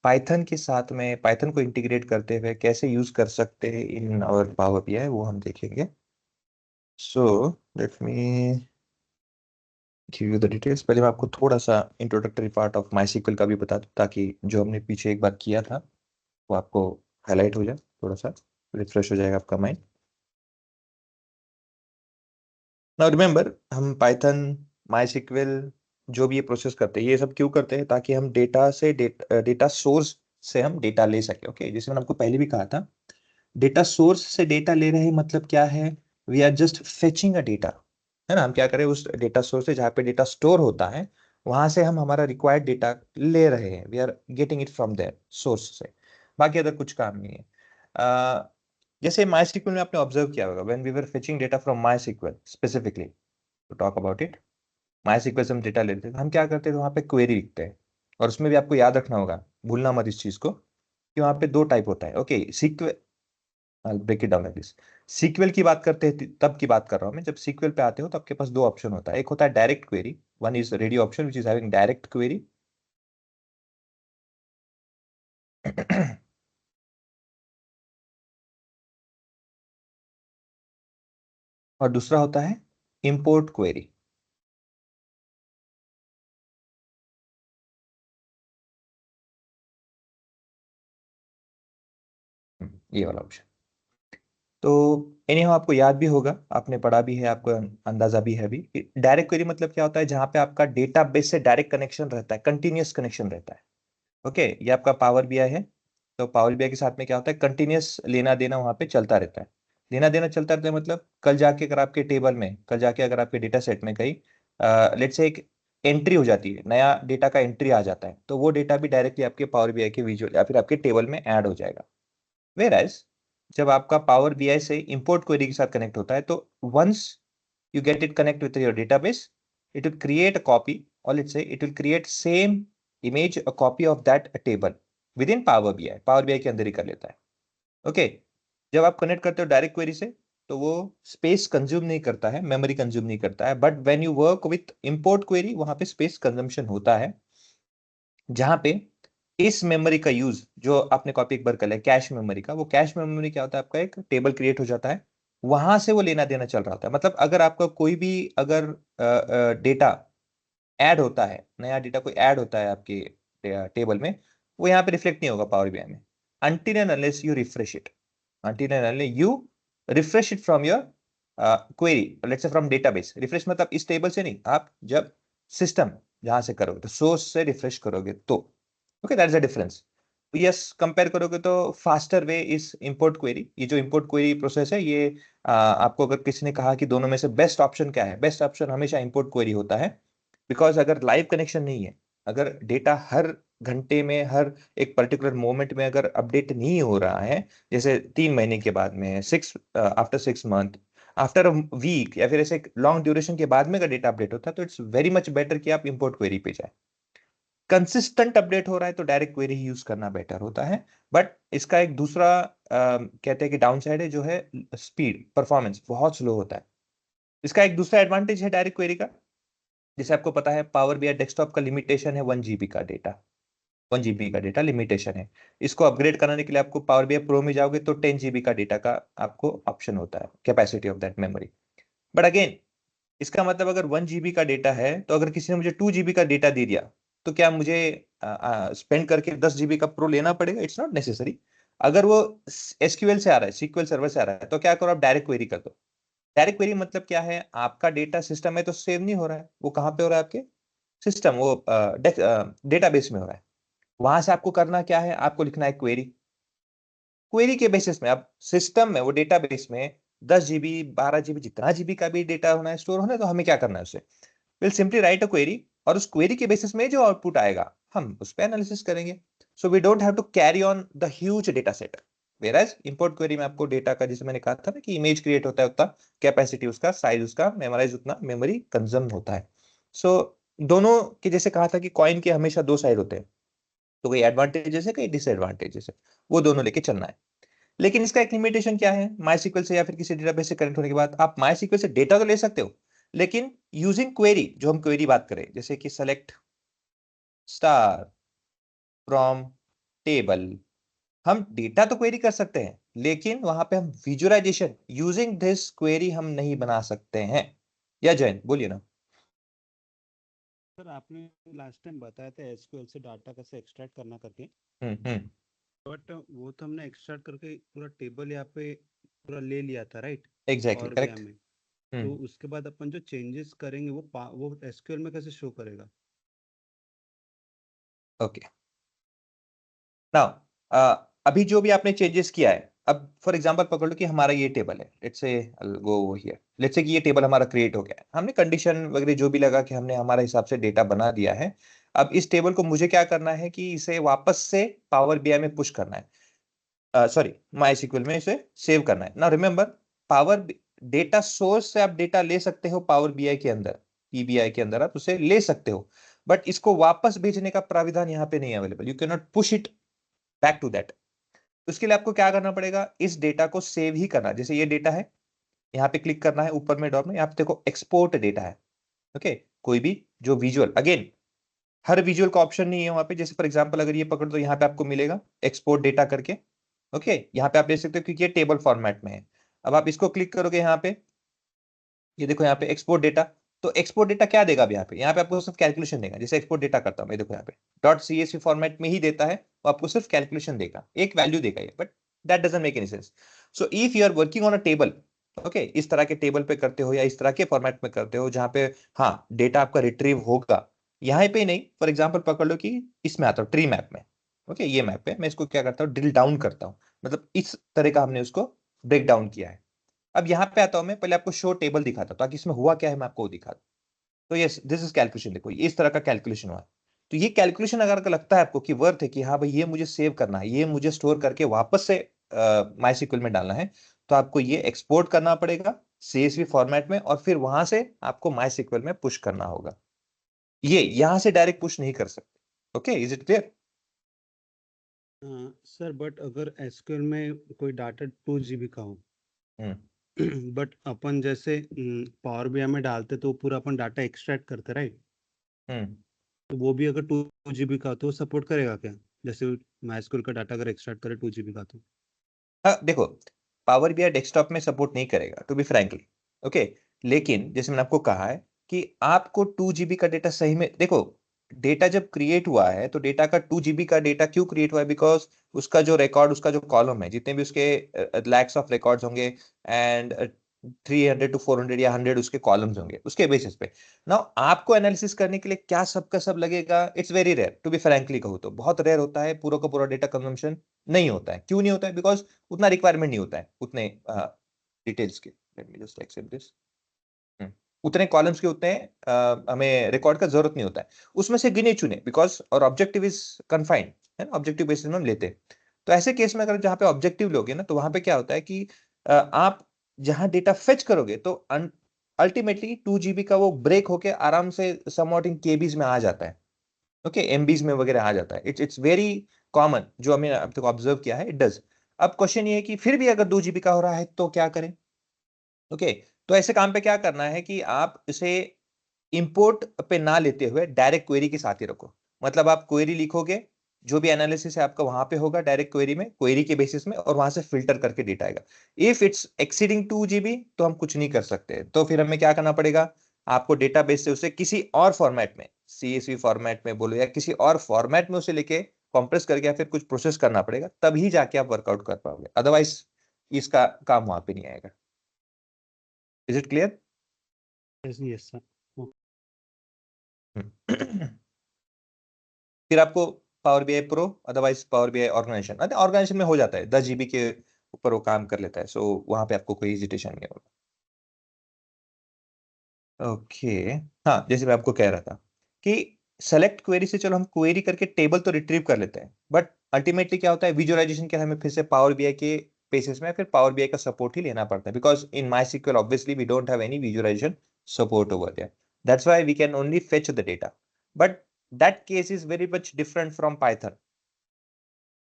Python के साथ में पाइथन को इंटीग्रेट करते हुए कैसे यूज कर सकते हैं इन और पावर बीआई, वो हम देखेंगे। So let me give you the details. पहले मैं आपको थोड़ा सा introductory part of MySQL का भी बता दूं, ताकि जो हमने पीछे एक बार किया था वो आपको हाईलाइट हो जाए, थोड़ा सा रिफ्रेश हो जाएगा आपका माइंड। नाउ रिमेंबर, हम पाइथन, माई सीक्वल, जो भी ये प्रोसेस करते हैं, ये सब क्यों करते हैं? ताकि हम डेटा सोर्स से हम डेटा ले सके। ओके, जैसे मैंने आपको पहले भी कहा था, डेटा सोर्स से डेटा ले रहे हैं मतलब क्या है? We are just fetching a data, है ना। हम क्या करें, उस डेटा सोर्स से जहाँ पे डेटा स्टोर होता है वहां से हम हमारा रिक्वायर्ड डेटा ले रहे हैं। We are getting it from their source से, बाकी अदर कुछ काम नहीं है। जैसे माई सीक्वल में आपने ऑब्जर्व किया होगा, when we were fetching data from MySQL specifically to talk about it, MySQL से हम डेटा लेते हैं तो हम क्या करते हैं, वहाँ पे क्वेरी लिखते हैं। और उसमें भी आपको याद रखना होगा, भूलना मत इस चीज को, कि वहाँ पे दो टाइप होता है। Okay, SQL, I'll break it down like this। SQL की बात करते हैं तब की बात कर रहा हूं मैं, जब सीक्वल पे आते हो तो आपके पास दो ऑप्शन होता है। एक होता है direct query, one is ready option which is having direct query और दूसरा होता है इंपोर्ट क्वेरी। ये वाला ऑप्शन। तो इन्हें आपको याद भी होगा, आपने पढ़ा भी है, आपको अंदाजा भी है भी। डायरेक्ट क्वेरी मतलब क्या होता है? जहां पे आपका डेटाबेस से डायरेक्ट कनेक्शन रहता है, कंटिन्यूअस कनेक्शन रहता है। ओके, ये आपका पावर बीआई है। तो पावर बीआई के साथ में क्या होता है? कंटिन्यूअस लेना देना वहां पे चलता रहता है। लेना देना चलता रहता है मतलब, कल जाके अगर आपके टेबल में, कल जाके अगर आपके डेटा सेट में कहीं लेट से एक एंट्री हो जाती है, नया डेटा का एंट्री आ जाता है, तो वो डेटा भी डायरेक्टली आपके पावर बीआई के विजुअल या फिर आपके टेबल में ऐड हो जाएगा। वेर एज जब आपका पावर बीआई से इंपोर्ट क्वेरी के साथ कनेक्ट होता है, तो once you get it connect with your database, it will create a copy, or let's say it will create same image, a copy of that table within Power BI। Power BI के अंदर ही कर लेता है। Okay, जब आप connect करते हो direct query से, तो वो स्पेस कंज्यूम नहीं करता है, मेमोरी कंज्यूम नहीं करता है। But when you work with import query, वहां पे स्पेस कंजम्पशन होता है, जहां पे इस मेमोरी का यूज जो आपने कॉपी एक बार कर लिया कैश मेमोरी का, वो कैश मेमोरी क्या होता है? आपका एक टेबल क्रिएट हो जाता है, वहां से वो लेना देना चल रहा होता है। मतलब अगर आपका कोई भी अगर डेटा ऐड होता है, नया डेटा कोई ऐड होता है आपके टेबल में, वो यहाँ पे रिफ्लेक्ट नहीं होगा पावर बीआई में, until and unless you refresh it, until and unless you refresh it from your query, let's say from database। Refresh मतलब इस टेबल से नहीं, आप जब सिस्टम जहां से करोगे तो सोर्स से रिफ्रेश करोगे तो। Okay, that is a difference. Yes, compare करोगे तो faster way is import query. ये जो इंपोर्ट क्वेरी प्रोसेस है, ये आपको अगर किसी ने कहा कि दोनों में से बेस्ट ऑप्शन क्या है, बेस्ट ऑप्शन हमेशा इंपोर्ट क्वेरी होता है। बिकॉज अगर लाइव कनेक्शन नहीं है, अगर डेटा हर घंटे में, हर एक पर्टिकुलर मोमेंट में अगर अपडेट नहीं हो रहा है, जैसे 3 महीने के बाद में, after 6 month, after a week, या फिर ऐसे लॉन्ग ड्यूरेशन के बाद में अगर डेटा अपडेट होता है, तो इट्स वेरी मच बेटर कि आप इंपोर्ट क्वेरी पे जाए। कंसिस्टेंट अपडेट हो रहा है तो डायरेक्ट क्वेरी ही यूज करना बेटर होता है। बट इसका एक दूसरा कहते हैं कि डाउन साइड है, जो है स्पीड, परफॉर्मेंस बहुत स्लो होता है। इसका एक दूसरा एडवांटेज है डायरेक्ट क्वेरी का, जैसे आपको पता है पावर बीआई डेस्कटॉप का लिमिटेशन है 1 GB का डेटा, 1 GB का डेटा लिमिटेशन है। इसको अपग्रेड कराने के लिए आपको पावर बीआई प्रो में जाओगे तो 10 GB का डेटा का आपको ऑप्शन होता है, capacity of that memory. But again, इसका मतलब अगर 1 GB का डेटा है, तो अगर किसी ने मुझे 2 GB का डेटा दे दिया, तो क्या मुझे स्पेंड करके 10 GB का प्रो लेना पड़ेगा? It's not necessary. अगर वो एसक्यूएल से आ रहा है, सीक्वल सर्वर से आ रहा है, तो क्या करो, आप डायरेक्ट क्वेरी कर दो। डायरेक्ट क्वेरी मतलब क्या है? आपका डेटा सिस्टम में तो सेव नहीं हो रहा है, वो कहाँ पे हो रहा है? आपके सिस्टम, वो डेटाबेस में हो रहा है। वहां से आपको करना क्या है? आपको लिखना है क्वेरी। क्वेरी के बेसिस में, अब सिस्टम में, वो डेटाबेस में 10 GB, 12 GB, जितना जीबी का भी डेटा होना है, स्टोर होना है, तो हमें क्या करना है उसे? Will simply write a query, और उस क्वेरी के बेसिस में जो आउटपुट आएगा, हम उस पर एनालिसिस करेंगे। So we don't have to carry on the huge data set. Whereas import query में आपको डेटा का, जैसे मैंने कहा था ना, कि इमेज क्रिएट होता है, उतना कैपेसिटी उसका, साइज उसका, मेमोराइज उतना मेमोरी कंज्यूम होता है। सो दोनों के, जैसे कहा था कि कॉइन के हमेशा दो साइड होते हैं, तो कई एडवांटेजेस है, कई डिसएडवांटेजेस है, वो दोनों लेके चलना है। लेकिन इसका एक लिमिटेशन क्या है? माई सीक्वल से या फिर किसी डेटाबेस से कनेक्ट होने के बाद आप माई सीक्वल से डेटा तो ले सकते हो, लेकिन यूजिंग क्वेरी, जो हम क्वेरी बात करें, जैसे कि सेलेक्ट स्टार फ्रॉम टेबल। हम डेटा तो क्वेरी कर सकते हैं, लेकिन वहां पे हम विजुअलाइजेशन यूजिंग दिस क्वेरी हम नहीं बना सकते हैं। या जैन बोलिए ना। सर आपने लास्ट टाइम बताया था एसक्यूएल से डाटा कैसे एक्सट्रैक्ट करना करके, हम्म। बट वो तो हमने एक्सट्रैक्ट करके पूरा टेबल यहाँ पे पूरा ले लिया था, right? Exactly power BI correct. में। तो उसके बाद अपन जो चेंजेस करेंगे वो एसक्यूएल में कैसे शो करेगा? ओके नाउ, अभी जो भी आपने चेंजेस किया है, अब फॉर एग्जांपल पकड़ लो कि हमारा ये टेबल है, let's say go here, let's say कि ये टेबल हमारा क्रिएट हो गया है, हमने कंडीशन वगैरह जो भी लगा कि हमने हमारे हिसाब से डेटा बना दिया है। अब इस टेबल को मुझे क्या करना है कि इसे वापस से पावर बीआई में पुश करना है, सॉरी माई एसक्यूएल में इसे सेव करना है ना। रिमेंबर, पावर डेटा सोर्स से आप डेटा ले सकते हो, पावर बीआई के अंदर, पीबीआई के अंदर आप उसे ले सकते हो, बट इसको वापस भेजने का प्राविधान यहाँ पे नहीं available. You can not push it back to that. उसके लिए आपको क्या करना पड़ेगा, इस डेटा को सेव ही करना। जैसे ये डेटा है, यहाँ पे क्लिक करना है ऊपर में डॉट में, यहाँ पे देखो एक्सपोर्ट डेटा है। ओके, कोई भी जो विजुअल, अगेन हर विजुअल का ऑप्शन नहीं है वहां पे। जैसे फॉर एग्जांपल अगर ये पकड़ दो, यहाँ पे आपको मिलेगा एक्सपोर्ट डेटा करके। ओके, यहाँ पे आप देख सकते हो क्योंकि ये टेबल फॉर्मेट में है। अब आप इसको क्लिक करोगे यहाँ पे, ये देखो यहाँ पे एक्सपोर्ट डेटा। तो एक्सपोर्ट डेटा क्या देगा अब यहाँ पे आपको सिर्फ कैलकुलेशन देगा। जैसे एक्सपोर्ट डेटा करता हूँ मैं, देखो यहाँ पे डॉट सीएसवी फॉर्मेट में ही देता है, वो आपको सिर्फ कैलकुलेशन देगा, एक वैल्यू देगा ये, but that doesn't make any sense. So if you are working on a table, okay, इस तरह के टेबल पे करते हो या इस तरह के फॉर्मेट में करते हो जहां पे हाँ डेटा आपका रिट्रीव होगा, यहाँ पे नहीं, फॉर एग्जाम्पल पकड़ लो कि इसमें आता हूँ ट्री मैप में। ओके, ये मैप पे मैं इसको क्या करता हूँ, ड्रिल डाउन करता हूँ, मतलब इस तरह का हमने उसको ब्रेक डाउन किया है। अब यहाँ पे आता हूं मैं, पहले आपको शो टेबल दिखाता हूं ताकि इसमें हुआ क्या है मैं आपको वो दिखा दूं। तो यस, दिस इज कैलकुलेशन, देखो ये इस तरह का कैलकुलेशन हुआ है। तो ये कैलकुलेशन अगर आपको लगता है आपको कि वर्थ है कि हाँ भाई ये मुझे सेव करना है, ये मुझे स्टोर करके वापस से माई में डालना है, तो आपको ये एक्सपोर्ट करना पड़ेगा सीएसवी फॉर्मेट में, और फिर वहां से आपको माई में पुश करना होगा। ये यहां से डायरेक्ट पुश नहीं कर सकते। Okay, is it clear? Sir but अगर एसक्यूएल में कोई डाटा 2 GB का हो हम्म बट अपन जैसे पावर बीआई में डालते तो पूरा अपन डाटा एक्सट्रैक्ट करते, राइट? हम्म तो वो भी अगर 2 GB का तो सपोर्ट करेगा क्या? जैसे MySQL का डाटा अगर एक्सट्रैक्ट करे 2 GB का तो? हाँ देखो, पावर बीआई डेस्कटॉप में सपोर्ट नहीं करेगा टू बी फ्रैंकली। ओके, लेकिन जैसे मैंने आपको कहा है कि आपको 2 GB का डेटा सही में देखो, डेटा जब क्रिएट हुआ है तो डेटा का 2 GB का डेटा क्यों क्रिएट हुआ है, बिकॉज उसका जो रिकॉर्ड, उसका जो कॉलम है, जितने भी उसके लैक्स ऑफ रिकॉर्ड्स होंगे, एंड 300 to 400 या 100 उसके कॉलम्स होंगे, उसके बेसिस पे ना आपको एनालिसिस करने के लिए क्या सब का सब लगेगा। It's very rare, to be frankly कहूँ तो बहुत रेयर होता है, पूरा का पूरा डेटा कंजम्पशन नहीं होता है। क्यों नहीं होता है? बिकॉज उतना रिक्वायरमेंट नहीं होता है उतने डिटेल्स के। Let me just accept this. उतने कॉलम्स के उतने हमें रिकॉर्ड का जरूरत नहीं होता है, उसमें से गिने चुने, बिकॉज और ऑब्जेक्टिव इज कन्फाइंड है ना, ऑब्जेक्टिव बेसिस में हम लेते हैं। तो ऐसे केस में अगर जहाँ पे ऑब्जेक्टिव लोगे ना, तो वहां पे क्या होता है कि आप जहां डेटा फेच करोगे तो अल्टीमेटली 2 GB का वो ब्रेक होके आराम से समवॉट इन केबीज में आ जाता है। ओके, एमबीज में वगैरह आ जाता है। इट्स वेरी कॉमन, जो हमने अब तक ऑब्जर्व किया है, इट डज। अब क्वेश्चन ये है कि फिर भी अगर 2 GB का हो रहा है तो क्या करें? ओके, तो ऐसे काम पे क्या करना है कि आप इसे इंपोर्ट पे ना लेते हुए डायरेक्ट क्वेरी के साथ ही रखो। मतलब आप क्वेरी लिखोगे, जो भी एनालिसिस है आपका वहां पे होगा डायरेक्ट क्वेरी में, क्वेरी के बेसिस में, और वहां से फिल्टर करके डेटा आएगा। इफ इट्स एक्सीडिंग 2 GB तो हम कुछ नहीं कर सकते, तो फिर हमें क्या करना पड़ेगा, आपको डेटाबेस से उसे किसी और फॉर्मेट में, सीएसवी फॉर्मेट में बोलो या किसी और फॉर्मेट में उसे लेके कंप्रेस करके या फिर कुछ प्रोसेस करना पड़ेगा, तभी जाके आप वर्कआउट कर पाओगे, अदरवाइज इसका काम वहां पे नहीं आएगा। Is it clear? Yes yes sir. फिर आपको power BI pro, otherwise power BI organization, organization में हो जाता है, 10 GB के ऊपर वो काम कर लेता है, सो वहां पे आपको कोई हेजिटेशन नहीं होगा। ओके, हाँ जैसे मैं आपको कह रहा था कि सेलेक्ट क्वेरी से चलो हम क्वेरी करके टेबल तो रिट्रीव कर लेते हैं, बट अल्टीमेटली क्या होता है, विजुअलाइजेशन के लिए हमें फिर से पावर बीआई के बेसिस में फिर पावर बीआई का सपोर्ट ही लेना पड़ता है, because in MySQL obviously we don't have any visualization support over there. That's why we can only fetch the data, but that case is very much different from Python.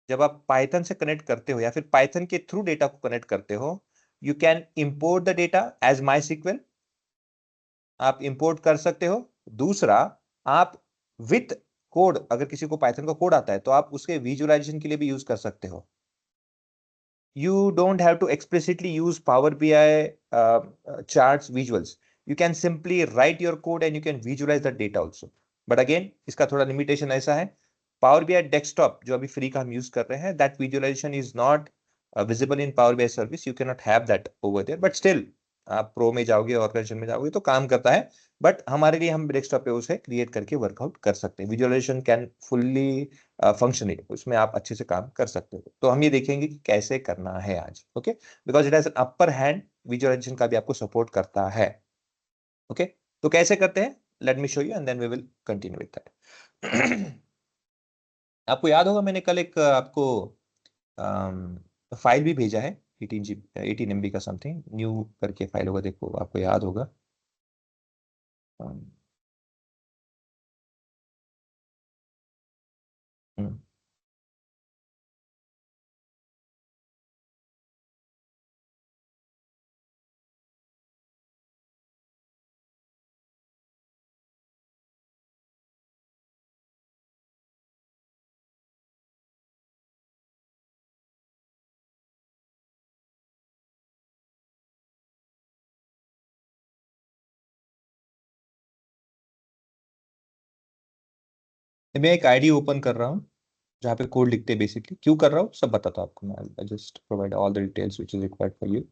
जब आप Python से connect करते हो या फिर Python के through data को connect करते हो, you can import the data as MySQL, आप इंपोर्ट कर सकते हो। दूसरा, आप विथ कोड, अगर किसी को पाइथन का कोड आता है तो आप उसके विजुअलाइजेशन के लिए भी यूज कर सकते हो. You don't have to explicitly use Power BI charts visuals. You can simply write your code and you can visualize the data also. But again, इसका थोड़ा limitation ऐसा है, Power BI desktop जो अभी free का हम use कर रहे हैं, that visualization is not visible in Power BI service. You cannot have that over there. But still, आप प्रो में जाओगे, ऑर्गेनाइजेशन में जाओगे तो काम करता है. बट हमारे लिए हम डेस्कटॉप पे उसे क्रिएट करके वर्कआउट कर सकते हैं. विजुअलाइजेशन कैन फुल्ली फंक्शनली, उसमें आप अच्छे से काम कर सकते हो. तो हम ये देखेंगे कि कैसे करना है आज. Okay, because it has an upper hand, visualization का भी आपको सपोर्ट करता है. ओके, तो कैसे करते हैं, let me show you and then we will continue with that. आपको याद होगा मैंने कल एक आपको फाइल भी भेजा है, 18 MB का समथिंग न्यू करके फाइल होगा, देखो आपको याद होगा. हम्म. मैं एक आईडी ओपन कर रहा हूँ जहाँ पे कोड लिखते हैं. बेसिकली क्यों कर रहा हूँ सब बताता हूँ आपको मैं. Just provide all the details which is required for you.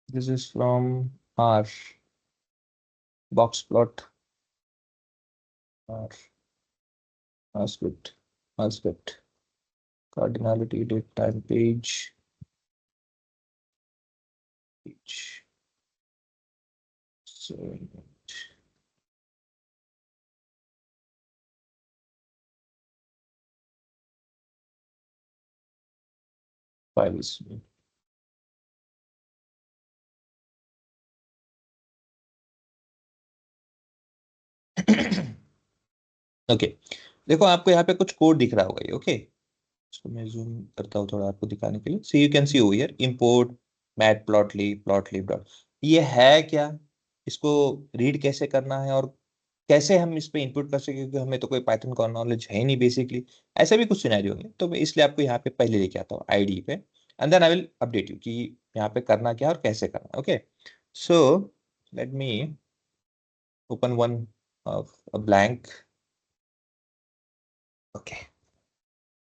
This is from our box plot, our script, cardinality, date, time, page. So, files. Okay, देखो आपको यहाँ पे कुछ कोड दिख रहा होगा ये. ओके, इसको मैं जूम करता हूँ थोड़ा आपको दिखाने के लिए. See you can see over here import matplotlib dot. ये है क्या, इसको रीड कैसे करना है और कैसे हम इस पे इनपुट कर सके, क्योंकि हमें तो कोई पाइथन का नॉलेज है ही नहीं बेसिकली. ऐसे भी कुछ सिनेरियो होंगे, तो मैं इसलिए आपको यहाँ पे पहले लेके आता हूँ आईडी पे, and then I will update you कि यहाँ पे करना क्या है और कैसे करना है. Okay, so let me open one blank. Okay,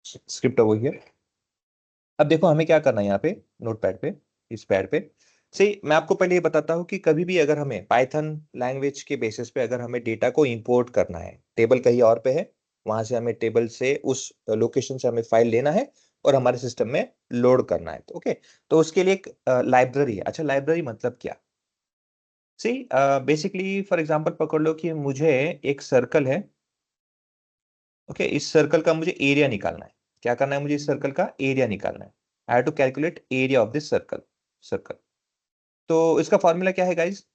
script over here. अब देखो हमें क्या करना है यहाँ पे नोटपैड पे, इस पैड पे. सही, मैं आपको पहले ये बताता हूँ कि कभी भी अगर हमें पाइथन लैंग्वेज के बेसिस पे अगर हमें डेटा को इंपोर्ट करना है, टेबल कहीं और पे है, वहां से हमें टेबल से उस लोकेशन से हमें फाइल लेना है और हमारे सिस्टम में लोड करना है. तो ओके, तो उसके लिए एक लाइब्रेरी है. अच्छा, लाइब्रेरी मतलब क्या. सी, बेसिकली फॉर एग्जांपल पकड़ लो कि मुझे एक सर्कल है. ओके, इस सर्कल का मुझे एरिया निकालना है. क्या करना है, मुझे इस सर्कल का एरिया निकालना है. I have to calculate area of this circle. तो इसका फॉर्मूला क्या है गाइस.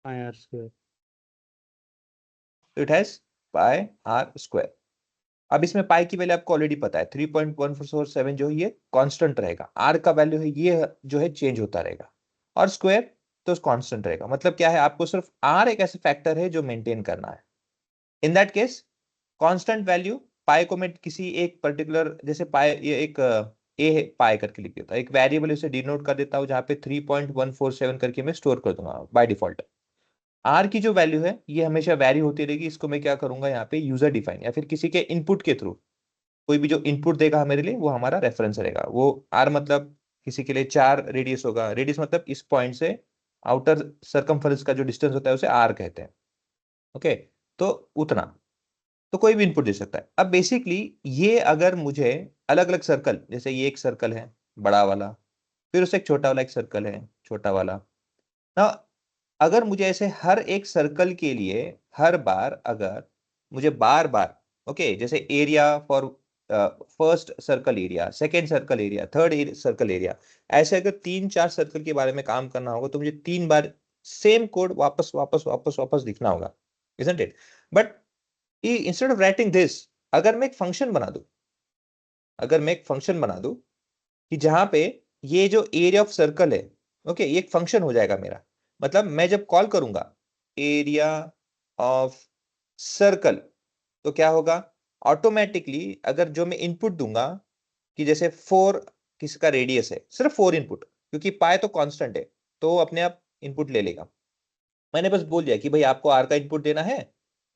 IR². तो it has pi r square. अब इसमें पाई की वैल्यू आपको ऑलरेडी पता है, 3.1447 जो है ये कांस्टेंट रहेगा. आर का वैल्यू है ये जो है चेंज होता रहेगा, और स्क्वायर तो कांस्टेंट रहेगा. मतलब क्या है, आपको सिर्फ आर एक ऐसे फैक्टर है जो मेंटेन करना है. In that case constant value pi को मैं किसी एक पर्टिकुलर, जैसे पाई ये एक ए है पाई करके लिख देता हूं, एक वेरिएबल उसे डिनोट कर देता हूं जहां पे 3.147 करके मैं स्टोर कर दूंगा बाय डिफॉल्ट. आर की जो वैल्यू है ये हमेशा वैरी होती रहेगी. इसको मैं क्या करूंगा यहाँ पे यूजर डिफाइन या फिर किसी के इनपुट के थ्रू, कोई भी जो इनपुट देगा मेरे लिए वो हमारा रेफरेंस रहेगा. वो आर मतलब किसी के लिए 4 रेडियस होगा. रेडियस मतलब इस पॉइंट से आउटर सरकमफेरेंस का जो डिस्टेंस होता है उसे आर कहते हैं. ओके, तो उतना, तो कोई भी इनपुट दे सकता है. अब बेसिकली ये अगर मुझे अलग अलग सर्कल, जैसे ये एक सर्कल है बड़ा वाला, फिर उससे एक छोटा वाला एक सर्कल है छोटा वाला ना, अगर मुझे ऐसे हर एक सर्कल के लिए हर बार अगर मुझे बार बार, ओके, जैसे area for first circle area, second circle area, third circle area, ऐसे अगर 3-4 सर्कल के बारे में काम करना होगा तो मुझे 3 बार सेम कोड वापस वापस वापस वापस लिखना होगा, isn't it? But instead of writing this, अगर मैं एक फंक्शन बना दूं, अगर मैं एक फंक्शन बना दूं कि जहां पे ये जो एरिया ऑफ सर्कल है, ओके, ये एक फंक्शन हो जाएगा मेरा। मतलब मैं जब कॉल करूंगा एरिया ऑफ सर्कल, तो क्या होगा, ऑटोमेटिकली अगर जो मैं इनपुट दूंगा कि जैसे 4 किसका रेडियस है, सिर्फ 4 इनपुट, क्योंकि पाए तो कांस्टेंट है तो वो अपने आप इनपुट ले लेगा। मैंने बस बोल दिया कि भाई आपको आर का इनपुट देना है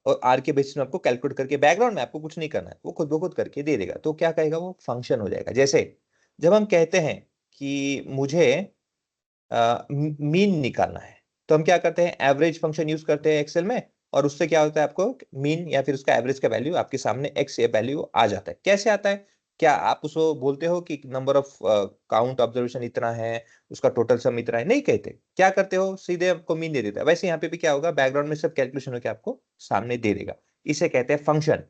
और आर के बेसिस में आपको कैलकुलेट करके, बैकग्राउंड में आपको कुछ नहीं करना है, वो खुद ब खुद करके दे देगा। तो क्या कहेगा, वो फंक्शन हो जाएगा। जैसे जब हम कहते हैं कि मुझे मीन निकालना है, तो हम क्या करते हैं, एवरेज फंक्शन यूज करते हैं एक्सेल में, और उससे क्या होता है, आपको मीन या फिर उसका एवरेज का वैल्यू आपके सामने एक्स या वैल्यू आ जाता है। कैसे आता है, क्या आप उसको बोलते हो कि नंबर ऑफ काउंट ऑब्जर्वेशन इतना है, उसका टोटल सम इतना है, नहीं कहते। क्या करते हो, सीधे आपको मीन दे देता है। वैसे यहाँ पे भी क्या होगा, बैकग्राउंड में सब कैलकुलेशन होकर आपको सामने दे देगा। इसे कहते हैं फंक्शन।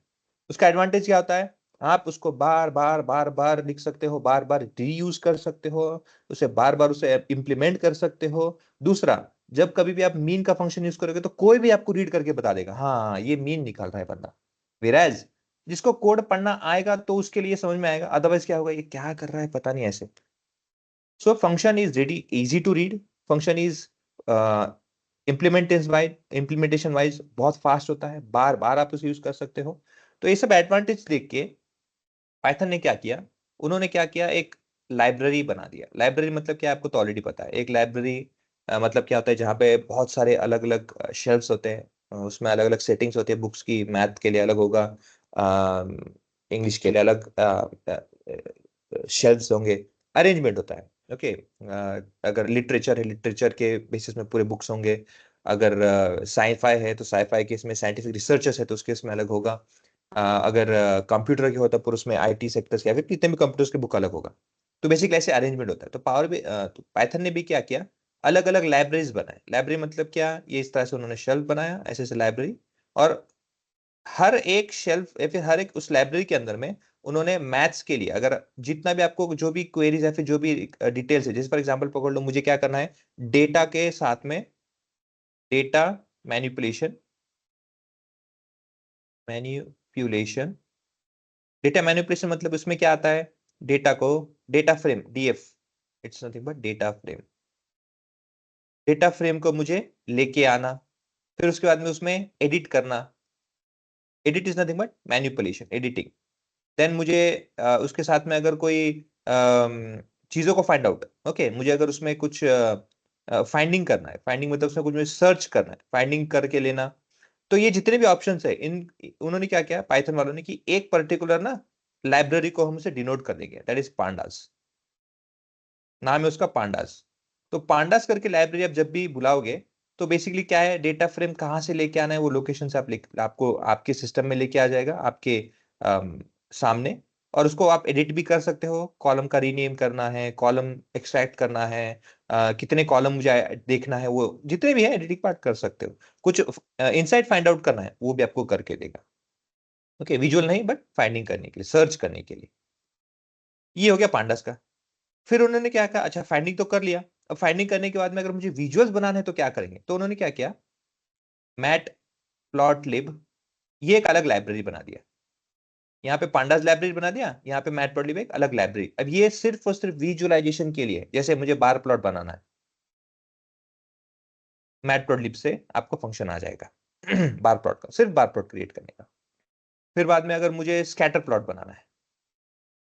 उसका एडवांटेज क्या होता है, आप उसको बार बार बार बार लिख सकते हो, बार बार रीयूज कर सकते हो, उसे बार बार उसे इंप्लीमेंट कर सकते हो। दूसरा, जब कभी भी आप मीन का फंक्शन यूज करोगे तो कोई भी आपको रीड करके बता देगा, हाँ ये मीन निकाल रहा है बंदा। वेराज जिसको कोड पढ़ना आएगा तो उसके लिए समझ में आएगा, अदरवाइज क्या होगा, ये क्या कर रहा है पता नहीं ऐसे। So function is ready easy to read, function is implementation wise बहुत फास्ट होता है, बार बार आप उसे यूज कर सकते हो। तो ये सब एडवांटेज देख के पाइथन ने क्या किया, उन्होंने क्या किया, एक लाइब्रेरी बना दिया। लाइब्रेरी मतलब क्या है, आपको तो ऑलरेडी पता है। एक लाइब्रेरी मतलब क्या होता है, जहाँ पे बहुत सारे अलग अलग शेल्फ्स होते हैं, उसमें अलग अलग सेटिंग्स होती है बुक्स की। मैथ के लिए अलग होगा, इंग्लिश के लिए अलग शेल्फ्स होंगे, अरेंजमेंट होता है। ओके, अगर लिटरेचर है, लिटरेचर के बेसिस में पूरे बुक्स होंगे। अगर साईफाई है तो साईफाई के इसमें साइंटिफिक रिसर्चर्स है तो उसके इसमें अलग होगा। अगर कंप्यूटर के होता है, पूरा उसमें आईटी सेक्टर्स के या फिर कितने भी कंप्यूटर्स के बुक अलग होगा। तो बेसिकली ऐसे अरेंजमेंट होता है। तो तो पाइथन ने भी क्या किया, अलग अलग लाइब्रेरीज बनाए। लाइब्रेरी मतलब क्या, ये इस तरह से उन्होंने शेल्फ बनाया, ऐसे ऐसे लाइब्रेरी। और हर एक शेल्फ या फिर हर एक उस लाइब्रेरी के अंदर में उन्होंने मैथ्स के लिए, अगर जितना भी आपको जो भी क्वेरीज है फिर जो भी डिटेल्स है, जैसे फॉर एग्जांपल पकड़ लो, मुझे क्या करना है, डेटा के साथ में data manipulation, manipulation data manipulation मतलब उसमें क्या आता है, डेटा को, data frame, DF, it's nothing but data frame. Data frame को मुझे लेके आना, फिर उसके बाद में उसमें एडिट करना। Edit is nothing but manipulation, editing. Then मुझे उसके साथ में अगर कोई चीजों को फाइंड आउट, ओके, मुझे अगर उसमें कुछ फाइंडिंग करना है, फाइंडिंग मतलब उसमें कुछ मुझे सर्च करना है, फाइंडिंग करके लेना। तो ये जितने भी ऑप्शंस है, इन उन्होंने क्या किया पाइथन वालों ने, कि एक पर्टिकुलर ना लाइब्रेरी को हम उसे डिनोट कर देंगे, दैट इज पांडास। नाम है उसका पांडास। तो पांडास करके लाइब्रेरी आप जब भी बुलाओगे तो बेसिकली क्या है, डेटा फ्रेम कहाँ से लेके आना है, वो लोकेशन से आपको आपके सिस्टम में लेके आ जाएगा, आपके सामने। और उसको आप एडिट भी कर सकते हो, कॉलम का रीनेम करना है, कॉलम एक्सट्रैक्ट करना है, कितने कॉलम मुझे देखना है, वो जितने भी है एडिटिंग पार्ट कर सकते हो। कुछ इनसाइट फाइंड आउट करना है वो भी आपको करके देगा। ओके, विजुअल नहीं बट फाइंडिंग करने के लिए, सर्च करने के लिए। ये हो गया पांडास का। फिर उन्होंने क्या कहा, अच्छा फाइंडिंग तो कर लिया, अब फाइंडिंग करने के बाद में अगर मुझे विजुअल्स बनाने हैं तो क्या करेंगे, तो उन्होंने क्या किया, मैट प्लॉट लिब, ये एक अलग लाइब्रेरी बना दिया। यहाँ पे पांडास लाइब्रेरी बना दिया, यहाँ पे मैट प्लॉट लिब एक अलग लाइब्रेरी। अब ये सिर्फ और सिर्फ विजुअलाइजेशन के लिए, जैसे मुझे बार प्लॉट बनाना है, मैट प्लॉट लिब से आपको फंक्शन आ जाएगा बार प्लॉट का, सिर्फ बार प्लॉट क्रिएट करने का। फिर बाद में अगर मुझे स्कैटर प्लॉट बनाना है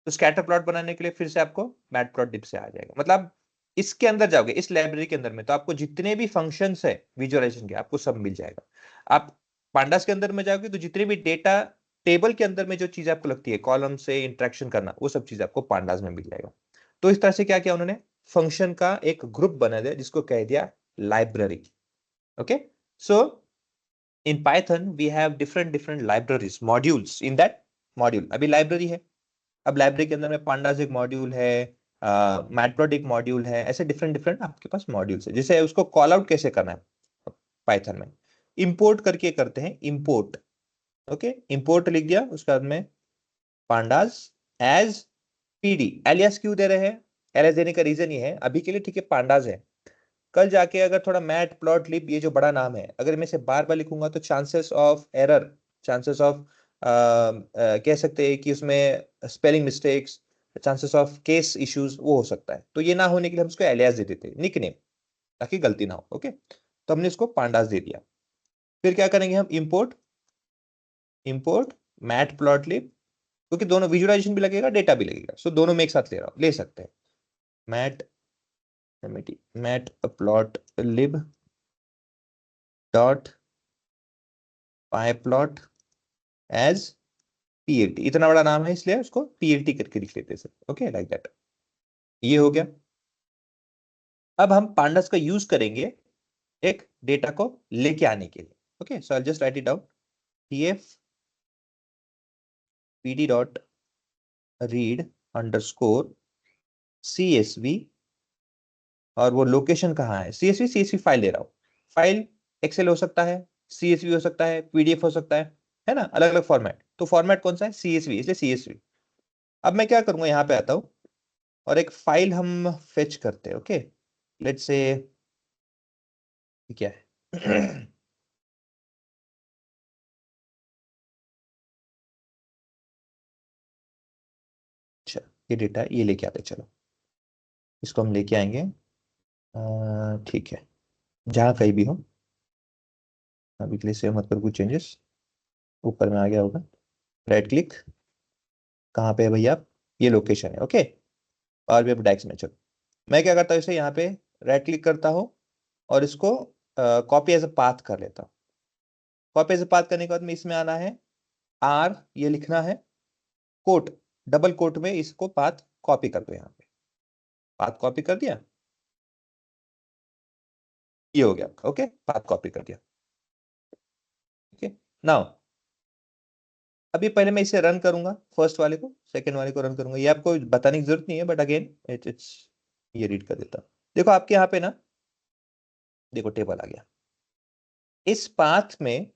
तो स्कैटर प्लॉट बनाने के लिए फिर से आपको मैट प्लॉट डिप से आ जाएगा। मतलब इसके अंदर जाओगे, इस लाइब्रेरी के अंदर में, तो आपको जितने भी फंक्शंस है विजुअलाइजेशन के, आपको सब मिल जाएगा। आप पांडास के अंदर में जाओगे तो जितने भी डेटा टेबल के अंदर में जो चीज आपको लगती है कॉलम से इंटरेक्शन करना, वो सब चीज आपको पांडास में मिल जाएगा। तो इस तरह से क्या किया उन्होंने, फंक्शन का एक ग्रुप बना दिया जिसको कह दिया library. Okay, so in Python we have different different libraries, modules in that module. अभी लाइब्रेरी है, अब लाइब्रेरी के अंदर में पांडास एक मॉड्यूल है, मैटप्लॉट एक मॉड्यूल है, ऐसे डिफरेंट डिफरेंट आपके पास मॉड्यूल्स है। जैसे उसको कॉल आउट कैसे करना है पाइथन में, इंपोर्ट करके करते हैं, इंपोर्ट। ओके, इंपोर्ट लिख दिया, उसके बाद में पांडास एज पीडी। एलियास क्यों दे रहे हैं? एलियास देने का रीजन ये है अभी के लिए, ठीक है, पांडास है। कल जाके अगर थोड़ा मैट प्लॉट लिप ये जो बड़ा नाम है, अगर मैं इसे बार बार लिखूंगा तो chances of error, chances of कह सकते हैं कि उसमें spelling mistakes, chances of case issues वो हो सकता है। तो ये ना होने के लिए हम इसको एलियास दे देते हैं, निक नेम, ताकि गलती ना हो। ओके, तो हमने इसको पांडास दे दिया। फिर क्या करेंगे हम? Import, import matplotlib, क्योंकि दोनों विजुअलाइजेशन भी लगेगा, डेटा भी लगेगा, सो दोनों में एक साथ ले रहा हूं, ले सकते हैं। मैट मैट प्लॉट लिब डॉट पाई प्लॉट एज पीएलटी। इतना बड़ा नाम है इसलिए उसको पीएलटी करके लिख लेते हैं। Okay, like that. ये हो गया। अब हम पांडास का यूज करेंगे एक डेटा को लेके आने के लिए। Okay, so I just right it down, tf pd dot read underscore csv, और वो लोकेशन कहाँ है? csv फाइल ले रहा हूँ। फाइल एक्सेल हो सकता है, csv हो सकता है, पीडीएफ हो सकता है ना, अलग अलग फॉर्मेट। तो फॉर्मेट कौन सा है? csv, इसलिए csv। अब मैं क्या करूंगा, यहाँ पे आता हूँ और एक फाइल हम फेच करते हैं। ओके, लेट्स से क्या है अच्छा, ये डेटा ये लेके आते हैं, चलो इसको हम लेके आएंगे। ठीक है, जहाँ कहीं भी हो, अभी के लिए सेव मत करो कुछ चेंजेस। ऊपर में आ गया होगा, राइट क्लिक, कहाँ पे है भैया? ये लोकेशन है। ओके, और भी डाइक्स में, चलो मैं क्या करता हूँ, इसे यहाँ पे राइट क्लिक करता हूँ और इसको कॉपी एज अ पाथ कर लेता हूँ। कॉपी एज अ पाथ करने के बाद में इसमें आना है, आर ये लिखना है, कोट, डबल कोट में इसको पाथ कॉपी कर दो। यहाँ पे पाथ कॉपी कर दिया, ये हो गया। ओके, पाथ कॉपी कर दिया। ओके, नाउ अभी पहले मैं इसे रन करूंगा, फर्स्ट वाले को, सेकंड वाले को रन करूंगा। ये आपको बताने की जरूरत नहीं है, बट अगेन इट्स ये रीड कर देता हूं। देखो आपके यहाँ पे ना, देखो टेबल आ गया। इस पाथ में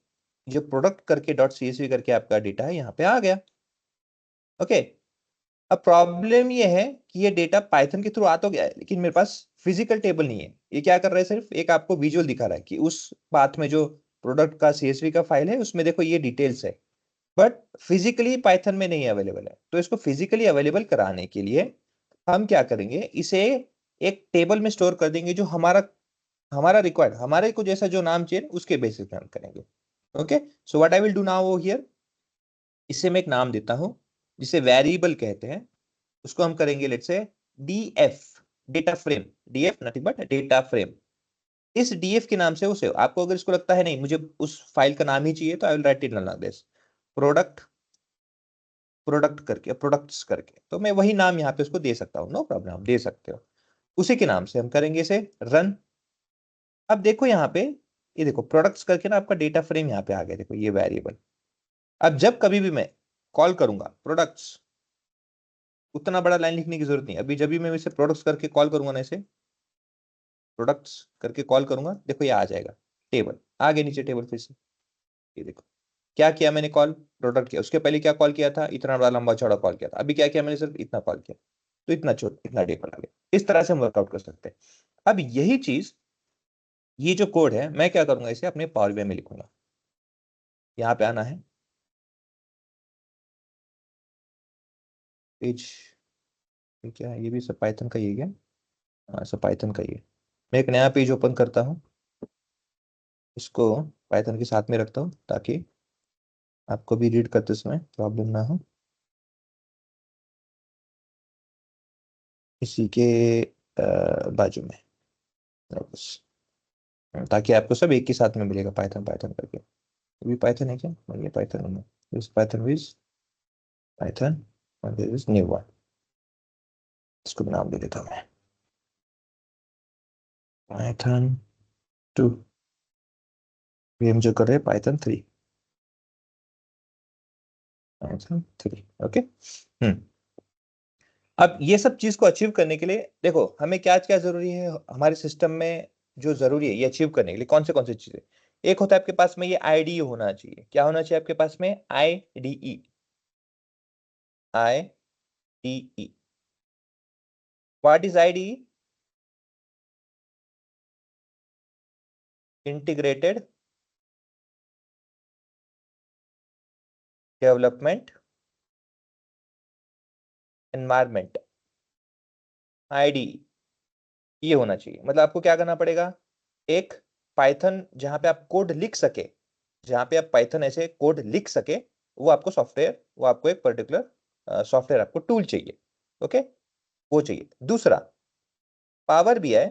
जो प्रोडक्ट करके डॉट सीएसवी करके आपका डेटा है यहाँ पे आ गया। ओके, अब प्रॉब्लम ये है कि ये डेटा पाइथन के थ्रू आ तो गया है, लेकिन मेरे पास फिजिकल टेबल नहीं है। ये क्या कर रहा है, सिर्फ एक आपको विजुअल दिखा रहा है कि उस पाथ में जो प्रोडक्ट का सीएसवी का फाइल है उसमें देखो ये डिटेल्स है, बट फिजिकली पाइथन में नहीं अवेलेबल है। तो इसको फिजिकली अवेलेबल कराने के लिए हम क्या करेंगे, इसे एक टेबल में स्टोर कर देंगे, जो हमारा हमारा रिक्वायर्ड, हमारे को जैसा जो नाम चाहिए उसके बेसिस पे हम करेंगे। Okay, so what I will do now here, इसे मैं एक नाम देता हूं जिसे वेरिएबल कहते हैं। उसको हम करेंगे let's say DF, data frame. DF nothing but data frame. इस डीएफ के नाम से उसे, आपको अगर इसको लगता है नहीं मुझे उस फाइल का नाम ही चाहिए, तो I will write it like this, product, product करके, प्रोडक्ट्स करके, तो मैं वही नाम यहाँ पे उसको दे सकता हूँ, नो प्रॉब्लम, आप दे सकते हो। उसी के नाम से हम करेंगे इसे रन। अब देखो यहाँ पे, ये देखो प्रोडक्ट्स करके ना आपका डेटा फ्रेम यहाँ पे आ गया, देखो ये वेरिएबल। अब जब कभी भी मैं कॉल करूंगा प्रोडक्ट्स, उतना बड़ा लाइन लिखने की जरूरत नहीं। अभी जब भी मैं इसे प्रोडक्ट्स करके कॉल करूंगा ना, इसे प्रोडक्ट्स करके कॉल करूंगा, देखो ये आ जाएगा टेबल, आगे नीचे टेबल फिर से। ये देखो क्या किया मैंने, कॉल प्रोडक्ट किया, उसके पहले क्या कॉल किया था, इतना बड़ा लंबा चौड़ा कॉल किया था। अभी क्या किया मैंने, सिर्फ इतना कॉल किया, तो इतना छोटा, इतना टेबल आ गया। इस तरह से हम वर्कआउट कर सकते हैं। अब यही चीज, ये जो कोड है, मैं क्या करूंगा, इसे अपने पावर बीआई में लिखूंगा। यहाँ पे आना है, पेज, ये क्या है, ये भी सब पाइथन का ही है क्या? हाँ, सब पाइथन का ही है। मैं एक नया पेज ओपन करता हूँ, इसको पाइथन के साथ में रखता हूँ ताकि आपको भी रीड करते समय प्रॉब्लम ना हो। इसी के बाजू में, बस, ताकि आपको सब एक ही साथ में मिलेगा, पाइथन पाइथन करके। ये भी पाइथन है क्या? ये पाइथन है, दिस पाइथन विज पाइथन, और दिस इज न्यू वन। इसको भी नाम दे देता हूँ मैं, पाइथन 2। ये हम जो कर रहे हैं पाइथन 3, पाइथन 3। ओके, हम्म। अब ये सब चीज को अचीव करने के लिए देखो हमें क्या क्या जरूरी है हमारे सिस्टम में, जो जरूरी है ये अचीव करने के लिए कौन से चीजें। एक होता है आपके पास में ये आईडी होना चाहिए, क्या होना चाहिए आपके पास में, IDE, IDE. What is IDE? Integrated development environment, IDE, ये होना चाहिए। मतलब आपको क्या करना पड़ेगा, एक पाइथन जहां पे आप कोड लिख सके, जहां पे आप पाइथन ऐसे कोड लिख सके, वो आपको सॉफ्टवेयर, वो आपको एक पर्टिकुलर सॉफ्टवेयर आपको टूल चाहिए। ओके, वो चाहिए। दूसरा पावर बीआई,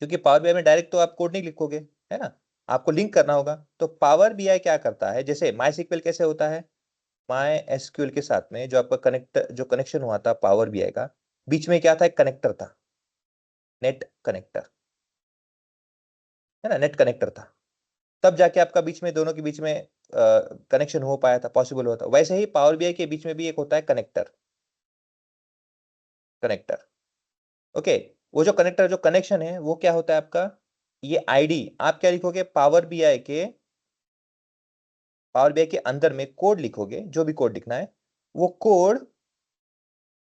क्योंकि पावर बीआई में डायरेक्ट तो आप कोड नहीं लिखोगे, है ना, आपको लिंक करना होगा। तो पावर बीआई क्या करता है, जैसे माई सीक्वल कैसे होता है, माई एसक्यूएल के साथ में जो आपका जो कनेक्शन हुआ था पावर बीआई का, बीच में क्या था, एक कनेक्टर था, नेट कनेक्टर, है ना, नेट कनेक्टर था, तब जाके आपका बीच में, दोनों के बीच में कनेक्शन हो पाया था, पॉसिबल हुआ था। वैसे ही पावर बीआई के बीच में भी एक होता है कनेक्टर, कनेक्टर। ओके, वो जो कनेक्टर, जो कनेक्शन है, वो क्या होता है आपका, ये आईडी आप क्या लिखोगे, पावर बीआई के अंदर में कोड लिखोगे, जो भी कोड लिखना है, वो कोड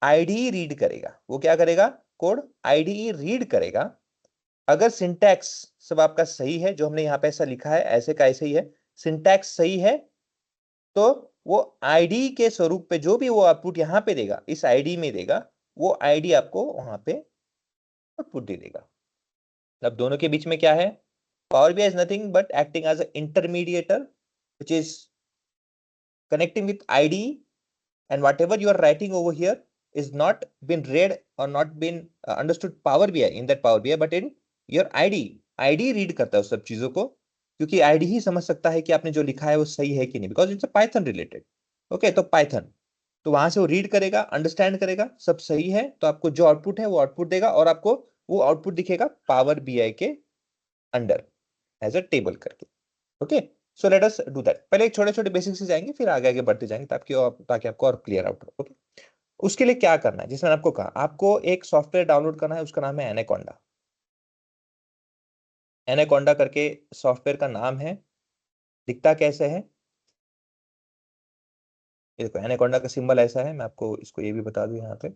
आईडी रीड करेगा। वो क्या करेगा, कोड आईडी रीड करेगा। अगर सिंटैक्स सब आपका सही है, जो हमने यहाँ पे ऐसा लिखा है, ऐसे का ऐसे ही है, सिंटैक्स सही है, तो वो आईडी के स्वरूप पे जो भी वो आउटपुट यहाँ पे देगा, इस आईडी में देगा, वो आईडी आपको वहां पे आउटपुट दे देगा। अब दोनों के बीच में क्या है, power BI is nothing but acting as a intermediator which is connecting with IDE, and whatever you are writing over here is not been read or not been understood Power BI in that Power BI, but in your IDE. IDE read करता है उस सब चीजों को, क्योंकि IDE ही समझ सकता है कि आपने जो लिखा है वो सही है कि नहीं, because its python related. Okay, तो पाइथन, तो वहां से वो रीड करेगा, अंडरस्टैंड करेगा, सब सही है तो आपको जो आउटपुट है वो आउटपुट देगा, और आपको वो आउटपुट दिखेगा पावर बीआई के अंडर एज अ टेबल करके। Okay, so let us do that. पहले एक छोटे छोटे बेसिक से जाएंगे, फिर आगे आगे बढ़ते जाएंगे, ताकि आपको और क्लियर आउट हो। ओके, उसके लिए क्या करना है, जिसमें आपको कहा, आपको एक सॉफ्टवेयर डाउनलोड करना है, उसका नाम है एनाकोंडा। एनाकोंडा करके सॉफ्टवेयर का नाम है। दिखता कैसे है, ये देखो, एनाकोंडा का सिंबल ऐसा है। मैं आपको इसको ये भी बता दूं यहाँ पे,